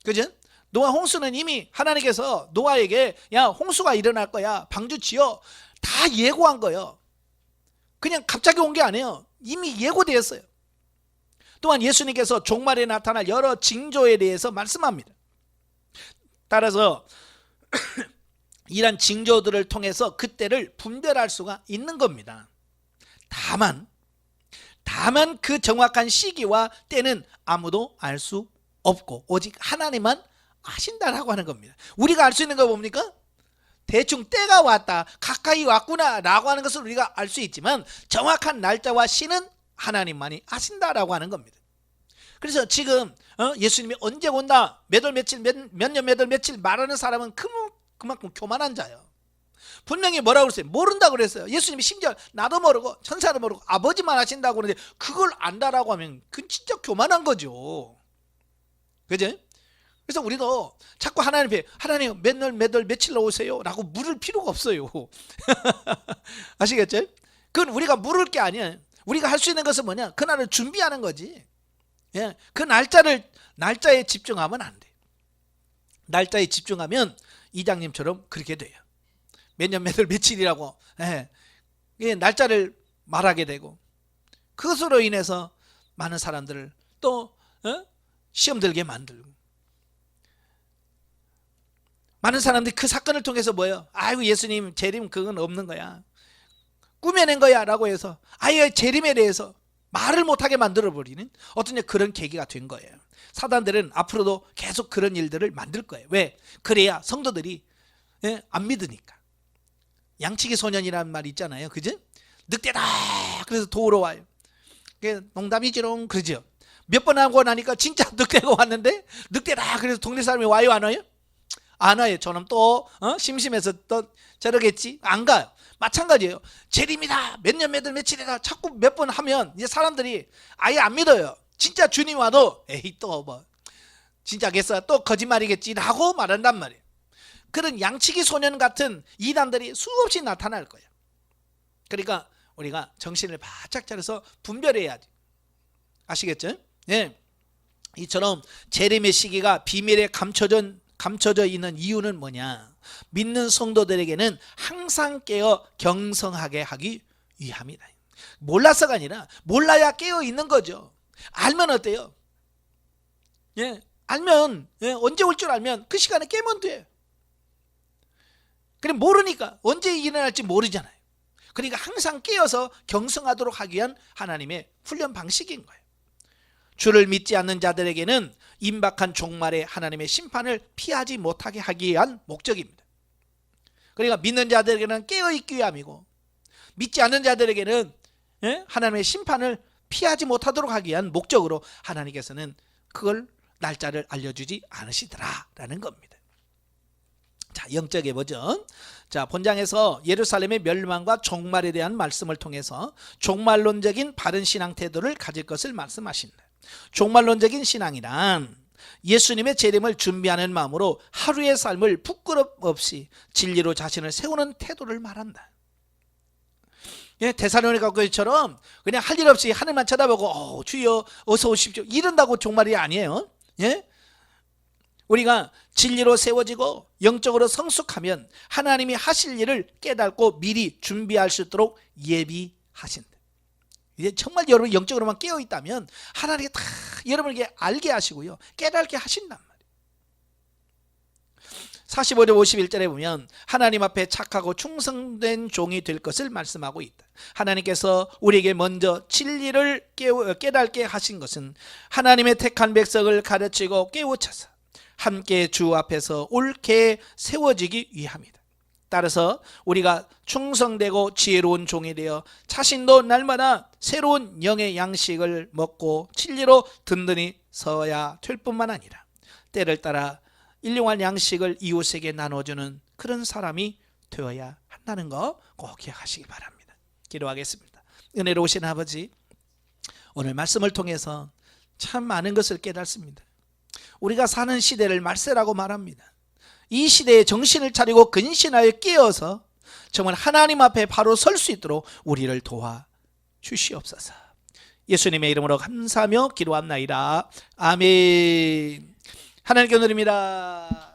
그죠? 노아 홍수는 이미 하나님께서 노아에게 야 홍수가 일어날 거야 방주 지어 다 예고한 거예요. 그냥 갑자기 온 게 아니에요. 이미 예고되었어요. 또한 예수님께서 종말에 나타날 여러 징조에 대해서 말씀합니다. 따라서 이런 징조들을 통해서 그때를 분별할 수가 있는 겁니다. 다만 그 정확한 시기와 때는 아무도 알 수 없고 오직 하나님만 아신다라고 하는 겁니다. 우리가 알 수 있는 거 뭡니까? 대충 때가 왔다, 가까이 왔구나 라고 하는 것을 우리가 알 수 있지만 정확한 날짜와 시는 하나님만이 아신다라고 하는 겁니다. 그래서 지금 예수님이 언제 온다, 몇 월 며칠, 몇 년 몇 월 며칠 말하는 사람은 그만큼 교만한 자예요. 분명히 뭐라고 그랬어요? 모른다고 그랬어요. 예수님이 심지어 나도 모르고 천사도 모르고 아버지만 아신다고 그러는데 그걸 안다라고 하면 그건 진짜 교만한 거죠. 그죠? 그래서 우리도 자꾸 하나님 몇 월 며칠로 오세요? 라고 물을 필요가 없어요. 아시겠죠? 그건 우리가 물을 게 아니에요. 우리가 할 수 있는 것은 뭐냐? 그날을 준비하는 거지. 예, 그 날짜에 집중하면 안 돼. 날짜에 집중하면 이장님처럼 그렇게 돼요. 몇 년 몇 월 며칠이라고 날짜를 말하게 되고 그것으로 인해서 많은 사람들을 또 시험 들게 만들고 많은 사람들이 그 사건을 통해서 뭐예요? 아이고 예수님 재림 그건 없는 거야, 꾸며낸 거야 라고 해서 아예 재림에 대해서 말을 못하게 만들어버리는 어떤 그런 계기가 된 거예요. 사단들은 앞으로도 계속 그런 일들을 만들 거예요. 왜? 그래야 성도들이 안 믿으니까. 양치기 소년이라는 말 있잖아요. 그죠? 늑대다 그래서 도우러 와요. 그게 농담이지롱 그러죠. 몇 번 하고 나니까 진짜 늑대가 왔는데 늑대다 그래서 동네 사람이 와요 안 와요? 안 와요. 저놈 또 심심해서 또 저러겠지? 안 가요. 마찬가지예요. 재림이다 몇 년 몇 월 며칠이다 자꾸 몇 번 하면 이제 사람들이 아예 안 믿어요. 진짜 주님 와도 에이 또 뭐 진짜겠어 또 거짓말이겠지 라고 말한단 말이에요. 그런 양치기 소년 같은 이단들이 수없이 나타날 거예요. 그러니까 우리가 정신을 바짝 차려서 분별해야지. 아시겠죠? 예. 이처럼 재림의 시기가 비밀에 감춰져 있는 이유는 뭐냐? 믿는 성도들에게는 항상 깨어 경성하게 하기 위함이다. 몰라서가 아니라 몰라야 깨어 있는 거죠. 알면 어때요? 예, 알면 언제 올 줄 알면 그 시간에 깨면 돼. 그래 모르니까 언제 일어날지 모르잖아요. 그러니까 항상 깨어서 경성하도록 하기 위한 하나님의 훈련 방식인 거예요. 주를 믿지 않는 자들에게는 임박한 종말의 하나님의 심판을 피하지 못하게 하기 위한 목적입니다. 그러니까 믿는 자들에게는 깨어있기 위함이고 믿지 않는 자들에게는 하나님의 심판을 피하지 못하도록 하기 위한 목적으로 하나님께서는 그걸 날짜를 알려주지 않으시더라라는 겁니다. 자, 영적의 버전. 자, 본장에서 예루살렘의 멸망과 종말에 대한 말씀을 통해서 종말론적인 바른 신앙 태도를 가질 것을 말씀하신다. 종말론적인 신앙이란 예수님의 재림을 준비하는 마음으로 하루의 삶을 부끄럼 없이 진리로 자신을 세우는 태도를 말한다. 예, 데살로니가 교회처럼 그냥 할 일 없이 하늘만 쳐다보고 주여 어서 오십시오 이런다고 종말이 아니에요. 예? 우리가 진리로 세워지고 영적으로 성숙하면 하나님이 하실 일을 깨닫고 미리 준비할 수 있도록 예비하신다. 이제 정말 여러분 영적으로만 깨어 있다면 하나님이 다 여러분에게 알게 하시고요 깨닫게 하신단 말이에요. 45절 51절에 보면 하나님 앞에 착하고 충성된 종이 될 것을 말씀하고 있다. 하나님께서 우리에게 먼저 진리를 깨닫게 하신 것은 하나님의 택한 백성을 가르치고 깨우쳐서 함께 주 앞에서 옳게 세워지기 위함이다. 따라서 우리가 충성되고 지혜로운 종이 되어 자신도 날마다 새로운 영의 양식을 먹고 진리로 든든히 서야 될 뿐만 아니라 때를 따라 일용할 양식을 이웃에게 나눠주는 그런 사람이 되어야 한다는 거 꼭 기억하시기 바랍니다. 기도하겠습니다. 은혜로우신 아버지, 오늘 말씀을 통해서 참 많은 것을 깨닫습니다. 우리가 사는 시대를 말세라고 말합니다. 이 시대에 정신을 차리고 근신하여 깨어서 정말 하나님 앞에 바로 설 수 있도록 우리를 도와 주시옵소서. 예수님의 이름으로 감사하며 기도합나이다. 아멘. 하나님께 드립니다.